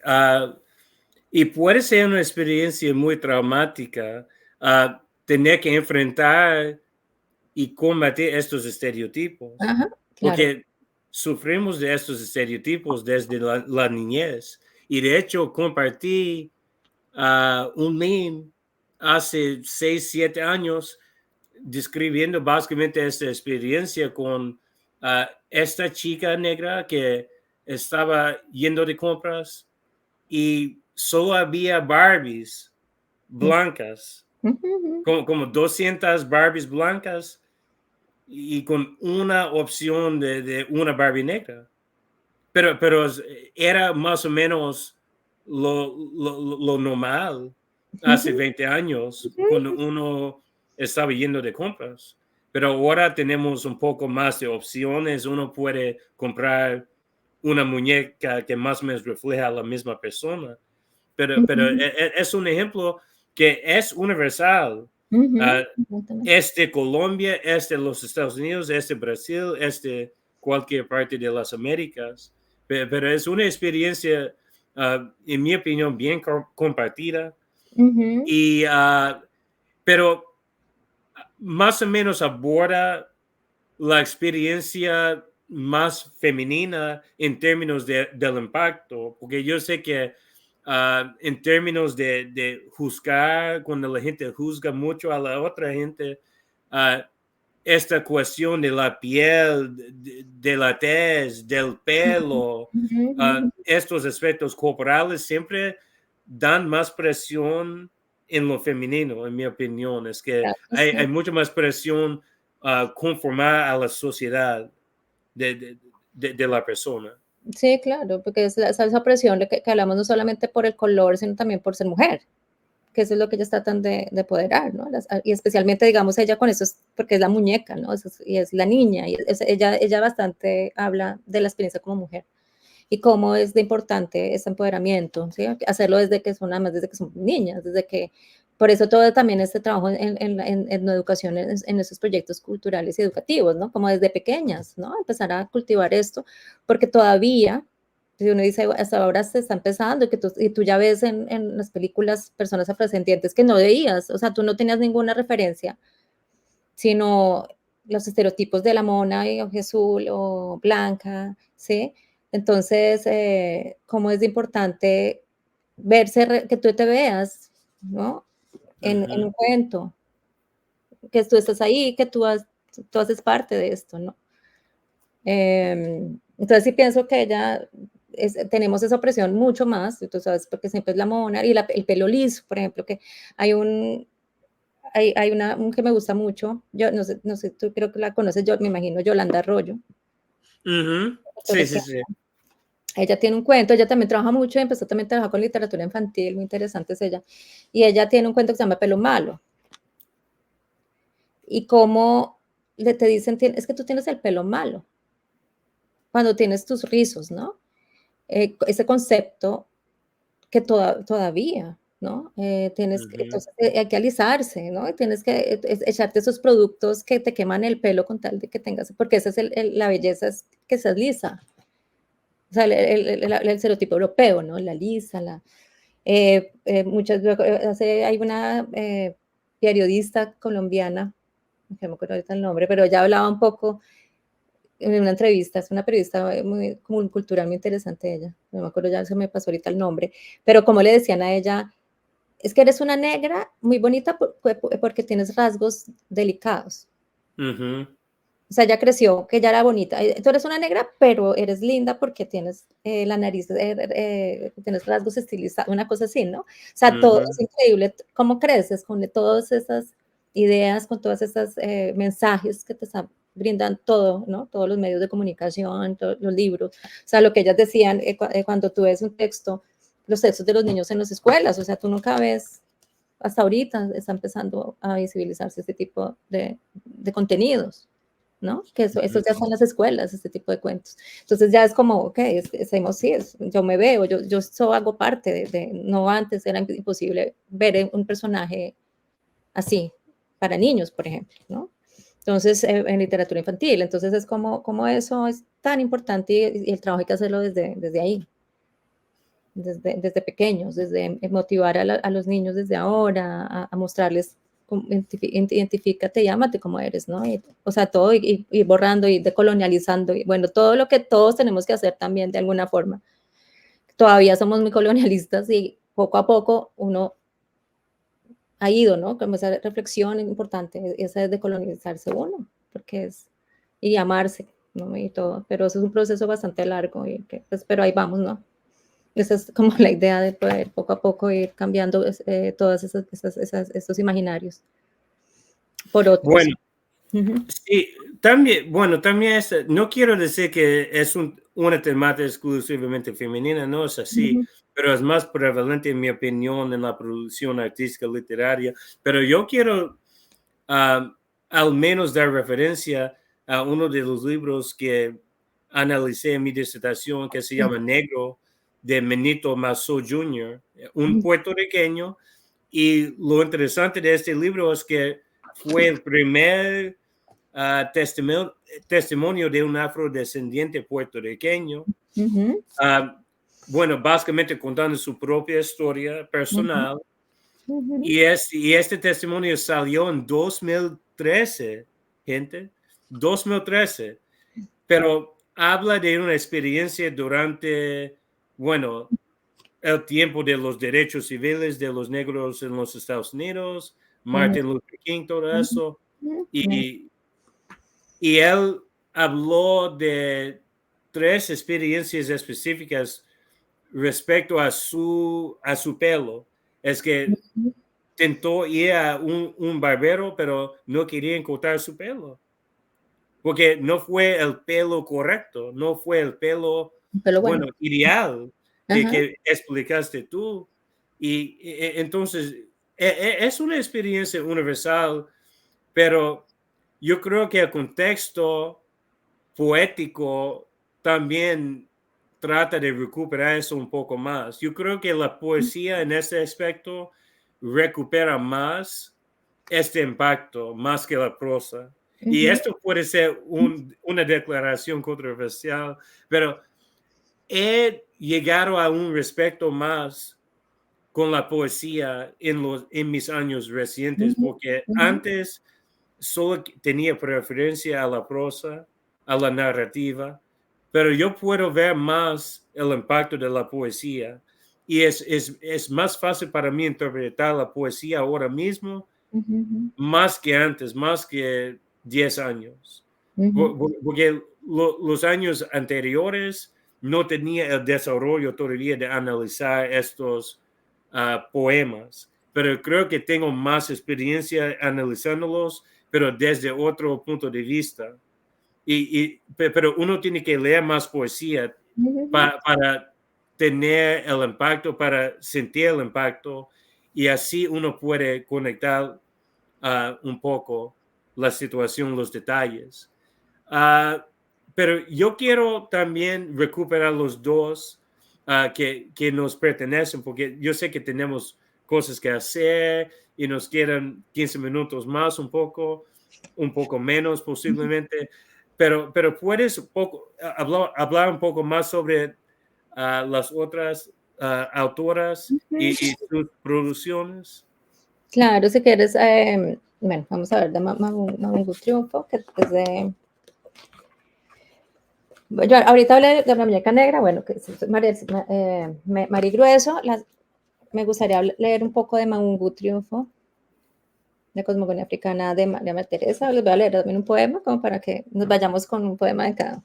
[SPEAKER 1] y puede ser una experiencia muy traumática, tener que enfrentar y combatir estos estereotipos,
[SPEAKER 2] ajá, claro.
[SPEAKER 1] porque sufrimos de estos estereotipos desde la niñez. Y de hecho, compartí un meme hace 6, 7 años describiendo básicamente esta experiencia con esta chica negra que estaba yendo de compras y solo había Barbies blancas, como 200 Barbies blancas y con una opción de una Barbie negra. Pero era más o menos lo normal hace 20 años cuando uno estaba yendo de compras. Pero ahora tenemos un poco más de opciones. Uno puede comprar una muñeca que más o menos refleja a la misma persona. Pero es un ejemplo que es universal. Es de Colombia, es de los Estados Unidos, es de Brasil, es de cualquier parte de las Américas. Pero es una experiencia, en mi opinión, bien compartida. Y, pero más o menos aborda la experiencia más femenina en términos del impacto, porque yo sé que en términos de juzgar, cuando la gente juzga mucho a la otra gente, esta cuestión de la piel, de la tez, del pelo, estos aspectos corporales siempre dan más presión en lo femenino, en mi opinión. Es que
[SPEAKER 2] Claro que
[SPEAKER 1] hay
[SPEAKER 2] sí.
[SPEAKER 1] mucha más presión conformar a la sociedad de la persona.
[SPEAKER 2] Sí, claro, porque es esa presión de que hablamos no solamente por el color, sino también por ser mujer, que eso es lo que ellas tratan de apoderar, ¿no? Y especialmente, digamos, ella con eso, porque es la muñeca, ¿no? Y es la niña, y ella bastante habla de la experiencia como mujer y cómo es de importante ese empoderamiento, ¿sí? Hacerlo desde que son, además desde que son niñas, desde que, por eso todo también este trabajo en educación, en esos proyectos culturales y educativos, ¿no? Como desde pequeñas, ¿no? Empezar a cultivar esto, porque todavía, si uno dice, hasta ahora se está empezando, y tú ya ves en las películas personas afrodescendientes que no veías, o sea, tú no tenías ninguna referencia, sino los estereotipos de la mona y ojos azul o blanca, ¿sí? Entonces, cómo es de importante verse, que tú te veas, ¿no? En un cuento, que tú estás ahí, que tú haces parte de esto, ¿no? Entonces sí pienso que ella, tenemos esa opresión mucho más, tú sabes, porque siempre es la mona, y el pelo liso, por ejemplo, que hay un que me gusta mucho, yo no sé, tú creo que la conoces, yo me imagino, Yolanda Arroyo.
[SPEAKER 1] Sí, sí, sí.
[SPEAKER 2] Ella tiene un cuento, ella también trabaja mucho, empezó también a trabajar con literatura infantil, muy interesante es ella, y ella tiene un cuento que se llama Pelo Malo, y cómo te dicen, es que tú tienes el pelo malo, cuando tienes tus rizos, ¿no? Ese concepto que todavía, ¿no? Entonces hay que alisarse, ¿no? Tienes que echarte esos productos que te queman el pelo con tal de que tengas, porque esa es la belleza, es que seas lisa. O sea, el estereotipo europeo, ¿no? La lisa, hay una periodista colombiana, no me acuerdo ahorita el nombre, pero ella hablaba un poco en una entrevista, es una periodista muy como cultural, muy interesante ella, no me acuerdo, ya se me pasó ahorita el nombre, pero como le decían a ella, es que eres una negra muy bonita porque tienes rasgos delicados. O sea, ella creció, que ella era bonita. Tú eres una negra, pero eres linda porque tienes la nariz, tienes rasgos estilizados, una cosa así, ¿no? O sea, todo es increíble cómo creces con todas esas ideas, con todos esos mensajes que te están brindan todo, ¿no? Todos los medios de comunicación, todos los libros. O sea, lo que ellas decían cuando tú ves un texto, los textos de los niños en las escuelas, o sea, tú nunca ves hasta ahorita está empezando a visibilizarse este tipo de contenidos, ¿no? Que eso ya está en las escuelas, este tipo de cuentos. Entonces ya es como, ok, sí, yo me veo, yo hago parte no antes era imposible ver un personaje así, para niños, por ejemplo, ¿no? Entonces, en literatura infantil, entonces es como eso es tan importante y el trabajo hay que hacerlo desde ahí, desde pequeños, desde motivar a los niños desde ahora, a mostrarles, identifícate y ámate como eres, ¿no? O sea, todo y borrando y decolonializando, y bueno, todo lo que todos tenemos que hacer también de alguna forma. Todavía somos muy colonialistas y poco a poco uno ha ido, ¿no? Como esa reflexión importante, esa es de colonizarse uno, porque y amarse, ¿no? Y todo, pero eso es un proceso bastante largo, pues, pero ahí vamos, ¿no? Esa es como la idea de poder poco a poco ir cambiando todos esos imaginarios por otros.
[SPEAKER 1] Bueno, sí, también, bueno, también no quiero decir que es una temática exclusivamente femenina, no es así, pero es más prevalente, en mi opinión, en la producción artística literaria. Pero yo quiero al menos dar referencia a uno de los libros que analicé en mi disertación, que se llama Negro, de Benito Mazo Jr., un puertorriqueño. Y lo interesante de este libro es que fue el primer testimonio de un afrodescendiente puertorriqueño. Bueno, básicamente contando su propia historia personal. Y este testimonio salió en 2013, gente, 2013, pero habla de una experiencia durante, bueno, el tiempo de los derechos civiles de los negros en los Estados Unidos, Martin Luther King, todo eso. Y él habló de 3 experiencias específicas respecto a su pelo. Es que intentó ir a un barbero, pero no quería cortar su pelo. Porque no fue el pelo correcto, no fue el pelo, bueno, ideal que explicaste tú. Y entonces, es una experiencia universal, pero yo creo que el contexto poético también trata de recuperar eso un poco más. Yo creo que la poesía en ese aspecto recupera más este impacto, más que la prosa. Y esto puede ser una declaración controversial, pero he llegado a un respeto más con la poesía en mis años recientes, porque antes solo tenía preferencia a la prosa, a la narrativa, pero yo puedo ver más el impacto de la poesía y es más fácil para mí interpretar la poesía ahora mismo, más que antes, más que 10 años. Porque los años anteriores no tenía el desarrollo todavía de analizar estos poemas, pero creo que tengo más experiencia analizándolos, pero desde otro punto de vista. Pero uno tiene que leer más poesía para tener el impacto, para sentir el impacto, y así uno puede conectar un poco la situación, los detalles. Pero yo quiero también recuperar los dos que nos pertenecen, porque yo sé que tenemos cosas que hacer y nos quedan 15 minutos más, un poco menos posiblemente, pero puedes hablar un poco más sobre las otras autoras y sus producciones.
[SPEAKER 2] Claro, si quieres, bueno, vamos a ver de Mamangu Triunfo, que es de... Yo ahorita hablé de la muñeca negra, bueno, que es Mari Grueso. Me gustaría leer un poco de Mamangu Triunfo, de Cosmogonía Africana de María Teresa. Les voy a leer también un poema, como para que nos vayamos con un poema de cada.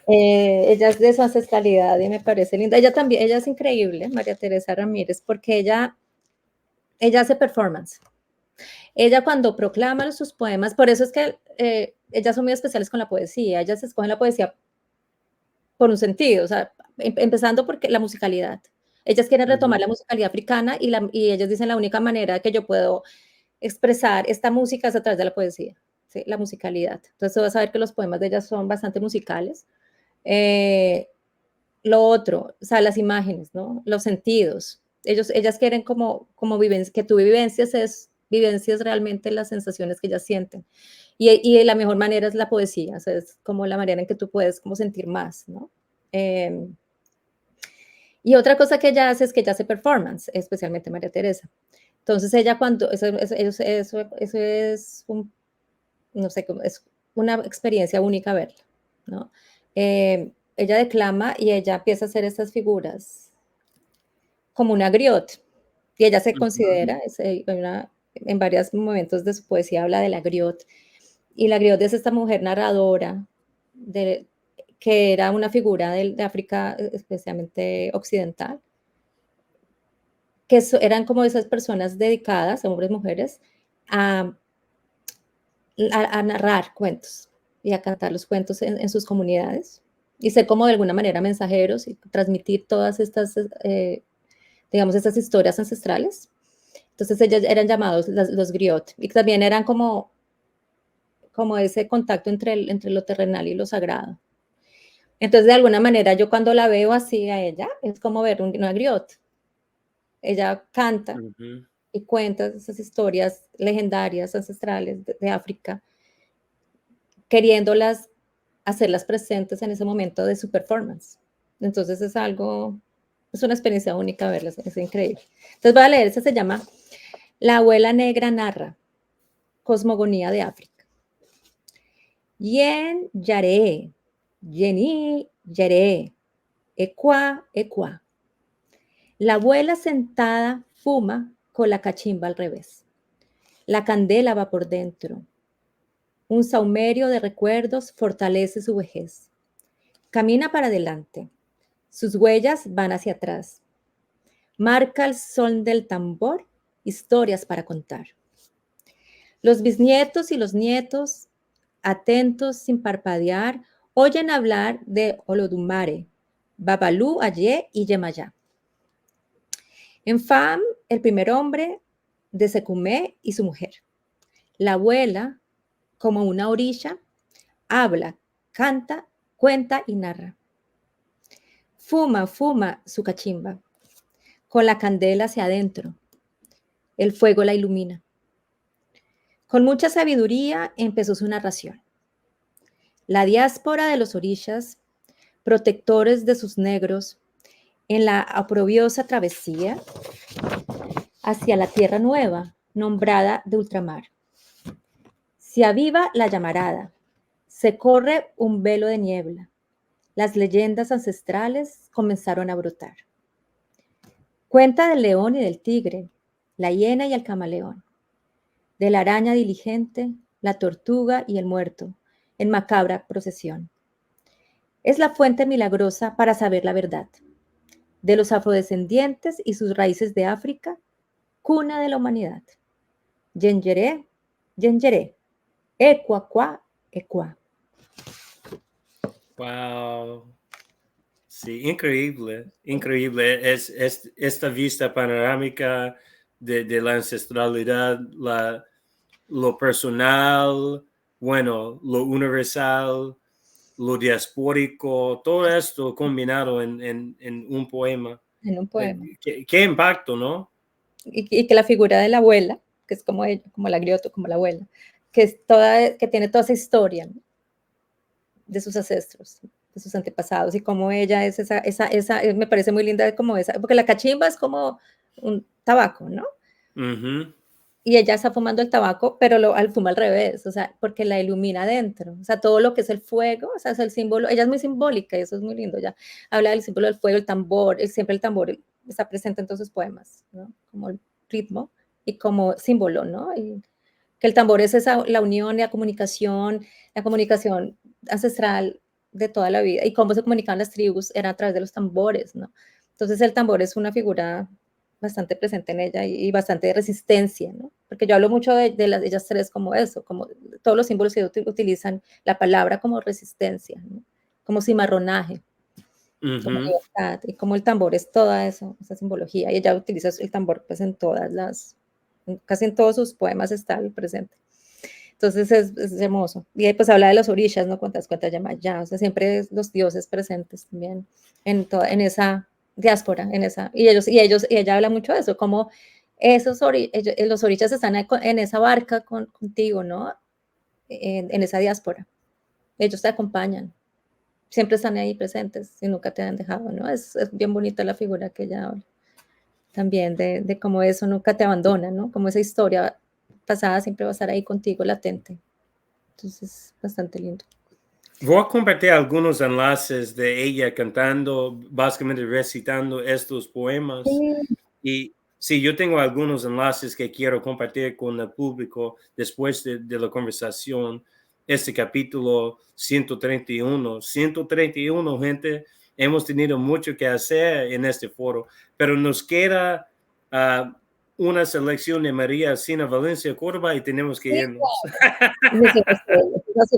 [SPEAKER 2] Ella es de su ancestralidad y me parece linda. Ella también, ella es increíble, María Teresa Ramírez, porque ella hace performance. Ella cuando proclama sus poemas, por eso es que ellas son muy especiales con la poesía, ellas escogen la poesía por un sentido, o sea, empezando porque la musicalidad. Ellas quieren retomar la musicalidad africana y ellas dicen la única manera que yo puedo expresar esta música es a través de la poesía, ¿sí? La musicalidad. Entonces tú vas a ver que los poemas de ellas son bastante musicales. Lo otro, o sea, las imágenes, ¿no? Los sentidos. Ellas quieren como que tú vivencias realmente las sensaciones que ellas sienten. Y la mejor manera es la poesía, o sea, es como la manera en que tú puedes como sentir más, ¿no? Y otra cosa que ella hace es que ella hace performance, especialmente María Teresa. Entonces ella cuando, eso es no sé, es una experiencia única verla, ¿no? Ella declama y ella empieza a hacer estas figuras como una griot, y ella se considera, en varios momentos de su poesía habla de la griot, y la griot es esta mujer narradora que era una figura de África, especialmente occidental, que eran como esas personas dedicadas, hombres y mujeres, a narrar cuentos y a cantar los cuentos en sus comunidades y ser como de alguna manera mensajeros y transmitir todas estas, digamos, estas historias ancestrales. Entonces ellos eran llamados los griot y también eran como ese contacto entre lo terrenal y lo sagrado. Entonces, de alguna manera, yo cuando la veo así a ella, es como ver una griot. Ella canta y cuenta esas historias legendarias, ancestrales de África, queriéndolas hacerlas presentes en ese momento de su performance. Entonces es una experiencia única verlas, es increíble. Entonces voy a leer, esa se llama La abuela negra narra, cosmogonía de África. Yen yare, yeni yare, equa, equa. La abuela sentada fuma con la cachimba al revés. La candela va por dentro. Un saumerio de recuerdos fortalece su vejez. Camina para adelante. Sus huellas van hacia atrás. Marca el son del tambor, historias para contar. Los bisnietos y los nietos, atentos sin parpadear, oyen hablar de Olodumare, Babalú, Ayé y Yemayá. En Fam, el primer hombre de Secumé y su mujer. La abuela, como una orilla, habla, canta, cuenta y narra. Fuma, fuma su cachimba, con la candela hacia adentro. El fuego la ilumina. Con mucha sabiduría empezó su narración. La diáspora de los orishas, protectores de sus negros, en la oprobiosa travesía hacia la tierra nueva, nombrada de ultramar. Se aviva la llamarada, se corre un velo de niebla. Las leyendas ancestrales comenzaron a brotar. Cuenta del león y del tigre, la hiena y el camaleón, de la araña diligente, la tortuga y el muerto, en macabra procesión. Es la fuente milagrosa para saber la verdad, de los afrodescendientes y sus raíces de África, cuna de la humanidad. Yengere, yengere, ecuacua, ecua.
[SPEAKER 1] Wow. Sí, increíble, increíble. Es esta vista panorámica de la ancestralidad, lo personal, bueno, lo universal, lo diaspórico, todo esto combinado en un poema.
[SPEAKER 2] En un poema.
[SPEAKER 1] ¿Qué impacto, no?
[SPEAKER 2] Y que la figura de la abuela, que es como ella, como la griota, como la abuela, que tiene toda esa historia, ¿no? De sus ancestros, de sus antepasados, y como ella es me parece muy linda como esa, porque la cachimba es como un tabaco, ¿no? Y ella está fumando el tabaco, pero al fuma al revés, o sea, porque la ilumina adentro, o sea, todo lo que es el fuego, o sea, es el símbolo, ella es muy simbólica y eso es muy lindo, ella habla del símbolo del fuego, el tambor, siempre el tambor está presente en todos sus poemas, ¿no? Como el ritmo y como símbolo, ¿no? Y que el tambor es la unión y la comunicación ancestral de toda la vida, y cómo se comunicaban las tribus era a través de los tambores, ¿no? Entonces el tambor es una figura bastante presente en ella y bastante de resistencia, ¿no? Porque yo hablo mucho de ellas tres como eso, como todos los símbolos que utilizan la palabra como resistencia, ¿no? Como cimarronaje. como libertad, y como el tambor es toda eso, esa simbología, y ella utiliza el tambor pues en todas casi en todos sus poemas está el presente. Entonces es hermoso. Y ahí pues habla de los orishas, ¿no? Cuentas Yamayá, o sea, siempre los dioses presentes también en esa diáspora, y ella habla mucho de eso, como los orishas están en esa barca contigo, ¿no? En esa diáspora. Ellos te acompañan, siempre están ahí presentes y nunca te han dejado, ¿no? Es bien bonita la figura que ella habla también de cómo eso nunca te abandona, ¿no? Como esa historia pasada siempre va a estar ahí contigo latente. Entonces, bastante lindo.
[SPEAKER 1] Voy a compartir algunos enlaces de ella cantando, básicamente recitando estos poemas.
[SPEAKER 2] Sí.
[SPEAKER 1] Y sí, yo tengo algunos enlaces que quiero compartir con el público después de la conversación. Este capítulo 131. 131, gente. Hemos tenido mucho que hacer en este foro, pero nos queda una selección de María Alcina Valencia Córdoba y tenemos que irnos.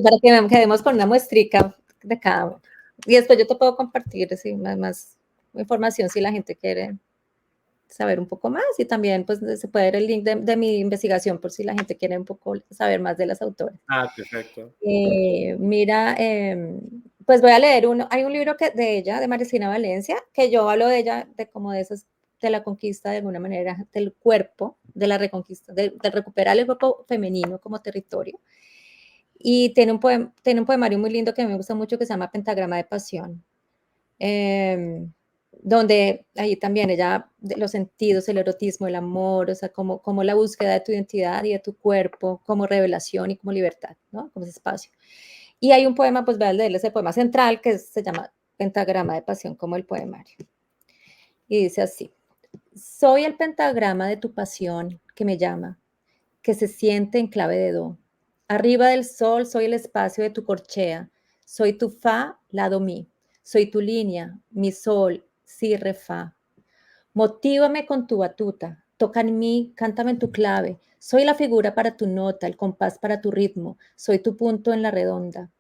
[SPEAKER 2] Para que quedemos con una muestrica de cada uno. Y después yo te puedo compartir así, más información si la gente quiere saber un poco más, y también pues se puede ver el link de mi investigación por si la gente quiere un poco saber más de las autoras.
[SPEAKER 1] Perfecto.
[SPEAKER 2] Mira, pues voy a leer hay un libro de ella, de Maricina Valencia, que yo hablo de ella, de la conquista de alguna manera del cuerpo, de la reconquista, de recuperar el cuerpo femenino como territorio. Y tiene un poemario muy lindo que a mí me gusta mucho que se llama Pentagrama de Pasión, donde ahí también ella, los sentidos, el erotismo, el amor, o sea, como la búsqueda de tu identidad y de tu cuerpo, como revelación y como libertad, ¿no? Como ese espacio. Y hay un poema, pues voy a leerles el poema central que se llama Pentagrama de Pasión, como el poemario. Y dice así: soy el pentagrama de tu pasión que me llama, que se siente en clave de do. Arriba del sol soy el espacio de tu corchea, soy tu fa, lado mi, soy tu línea, mi sol, si, re, fa. Motívame con tu batuta, toca en mí, cántame en tu clave, soy la figura para tu nota, el compás para tu ritmo, soy tu punto en la redonda.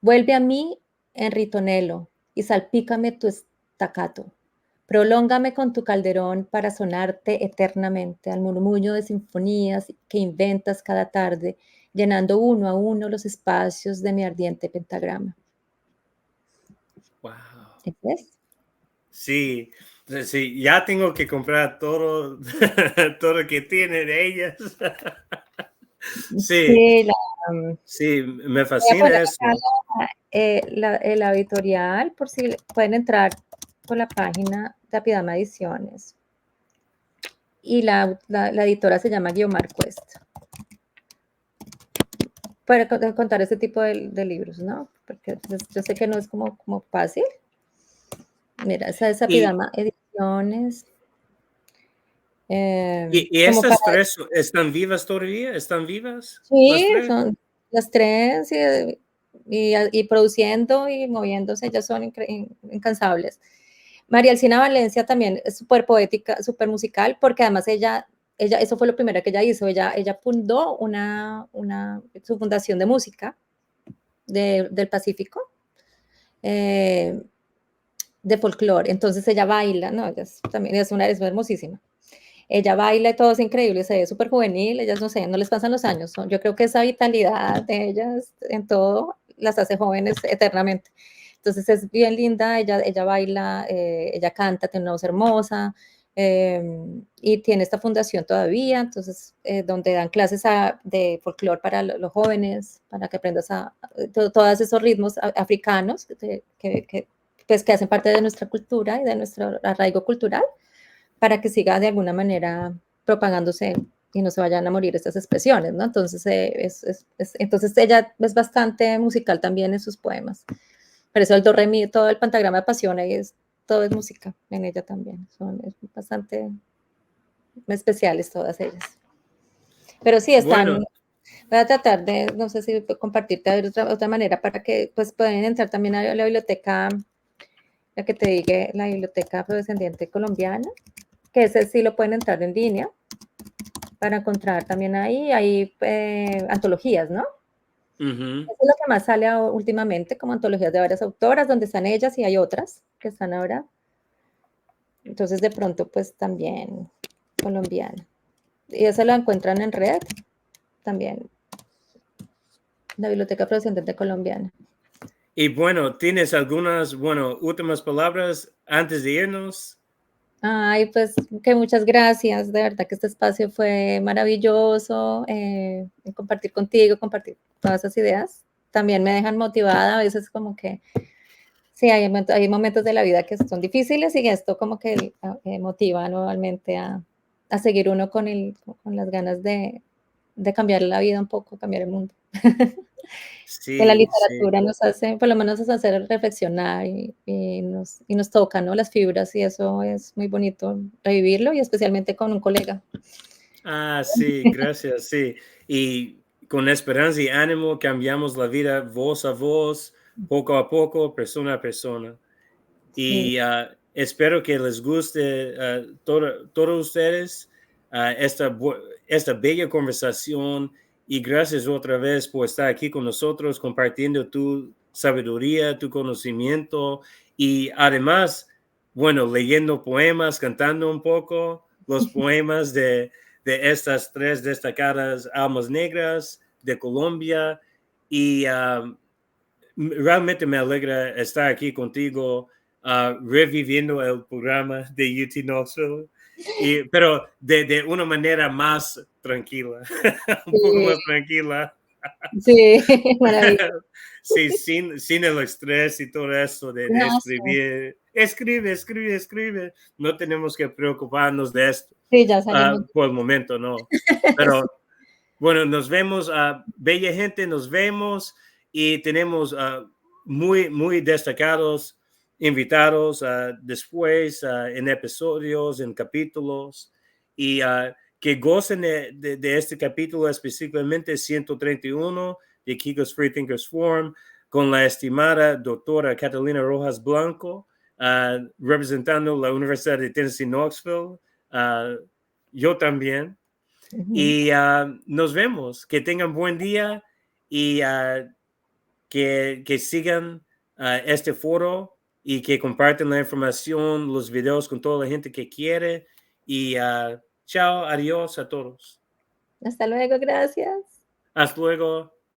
[SPEAKER 2] Vuelve a mí en ritonelo y salpícame tu staccato. Prolóngame con tu calderón para sonarte eternamente al murmullo de sinfonías que inventas cada tarde, llenando uno a uno los espacios de mi ardiente pentagrama.
[SPEAKER 1] Wow.
[SPEAKER 2] ¿Entiendes?
[SPEAKER 1] Sí, sí, ya tengo que comprar todo, todo lo que tiene de ellas. Sí, sí, me fascina eso.
[SPEAKER 2] El editorial, por si pueden entrar por la página de Apidama Ediciones. Y la editora se llama Guiomar Cuesta. Para contar este tipo de libros, ¿no? Porque yo sé que no es como fácil. Mira, esa es Apidama Ediciones.
[SPEAKER 1] ¿Y esas tres están vivas todavía? ¿Están vivas?
[SPEAKER 2] Sí, son las tres y produciendo y moviéndose, ellas son incansables. María Alcina Valencia también es súper poética, súper musical, porque además ella, eso fue lo primero que ella hizo, ella fundó su fundación de música del Pacífico, de folclore, entonces ella baila, ¿no? También es hermosísima. Ella baila y todo es increíble, se ve súper juvenil, ellas no sé, no les pasan los años, yo creo que esa vitalidad de ellas en todo las hace jóvenes eternamente. Entonces es bien linda, ella baila, ella canta, tiene una voz hermosa, y tiene esta fundación todavía, entonces donde dan clases de folclore para los jóvenes, para que aprendas todos esos ritmos africanos pues, que hacen parte de nuestra cultura y de nuestro arraigo cultural, para que siga de alguna manera propagándose y no se vayan a morir estas expresiones, ¿no? Entonces, entonces ella es bastante musical también en sus poemas. Por eso el do, re, mi, todo el pentagrama de pasión, todo es música en ella también. Son bastante especiales todas ellas. Pero sí están... Bueno. Voy a tratar de, no sé si compartirte de otra manera para que pues pueden entrar también a la biblioteca, la que te diga, la biblioteca afrodescendiente colombiana, que ese sí lo pueden entrar en línea para encontrar también ahí, hay antologías, ¿no?
[SPEAKER 1] Ujú.
[SPEAKER 2] Eso es lo que más sale últimamente, como antologías de varias autoras, donde están ellas y hay otras que están ahora. Entonces, de pronto, pues también colombiana. Y eso lo encuentran en red también, la Biblioteca Afrodescendiente Colombiana.
[SPEAKER 1] Y bueno, ¿tienes algunas, bueno, últimas palabras antes de irnos?
[SPEAKER 2] Ay, pues que muchas gracias, de verdad que este espacio fue maravilloso, compartir contigo, compartir todas esas ideas. También me dejan motivada, a veces como que, sí, hay momentos de la vida que son difíciles y esto como que motiva nuevamente a seguir uno con las ganas de cambiar la vida un poco, cambiar el mundo. Que la
[SPEAKER 1] Sí, sí.
[SPEAKER 2] literatura nos hace, por lo menos nos hace reflexionar y nos toca, ¿no? Las fibras y eso es muy bonito revivirlo y especialmente con un colega.
[SPEAKER 1] Ah, sí, gracias, sí. Y con esperanza y ánimo cambiamos la vida voz a voz, poco a poco, persona a persona.
[SPEAKER 2] Sí,
[SPEAKER 1] Y espero que les guste todos ustedes esta bella conversación y gracias otra vez por estar aquí con nosotros compartiendo tu sabiduría, tu conocimiento y además, bueno, leyendo poemas, cantando un poco los poemas de estas tres destacadas almas negras de Colombia y realmente me alegra estar aquí contigo, reviviendo el programa de UT Knoxville, pero de una manera más tranquila, un poco
[SPEAKER 2] sí,
[SPEAKER 1] más tranquila.
[SPEAKER 2] sí, maravilloso.
[SPEAKER 1] Sí, sin el estrés y todo eso de
[SPEAKER 2] No, sí,
[SPEAKER 1] escribir. Escribe, escribe, escribe. No tenemos que preocuparnos de esto
[SPEAKER 2] sí, ya salimos.
[SPEAKER 1] por el momento, no. Pero bueno, nos vemos, bella gente, nos vemos y tenemos muy destacados invitados después en episodios, en capítulos y que gocen de este capítulo específicamente 131 de Kiko's Free Thinkers Forum con la estimada doctora Catalina Rojas Blanco, representando la Universidad de Tennessee Knoxville, yo también.
[SPEAKER 2] Ujú.
[SPEAKER 1] Y nos vemos. Que tengan buen día y que sigan este foro y que compartan la información, los videos con toda la gente que quiere. Y chao, adiós a todos.
[SPEAKER 2] Hasta luego, gracias.
[SPEAKER 1] Hasta luego.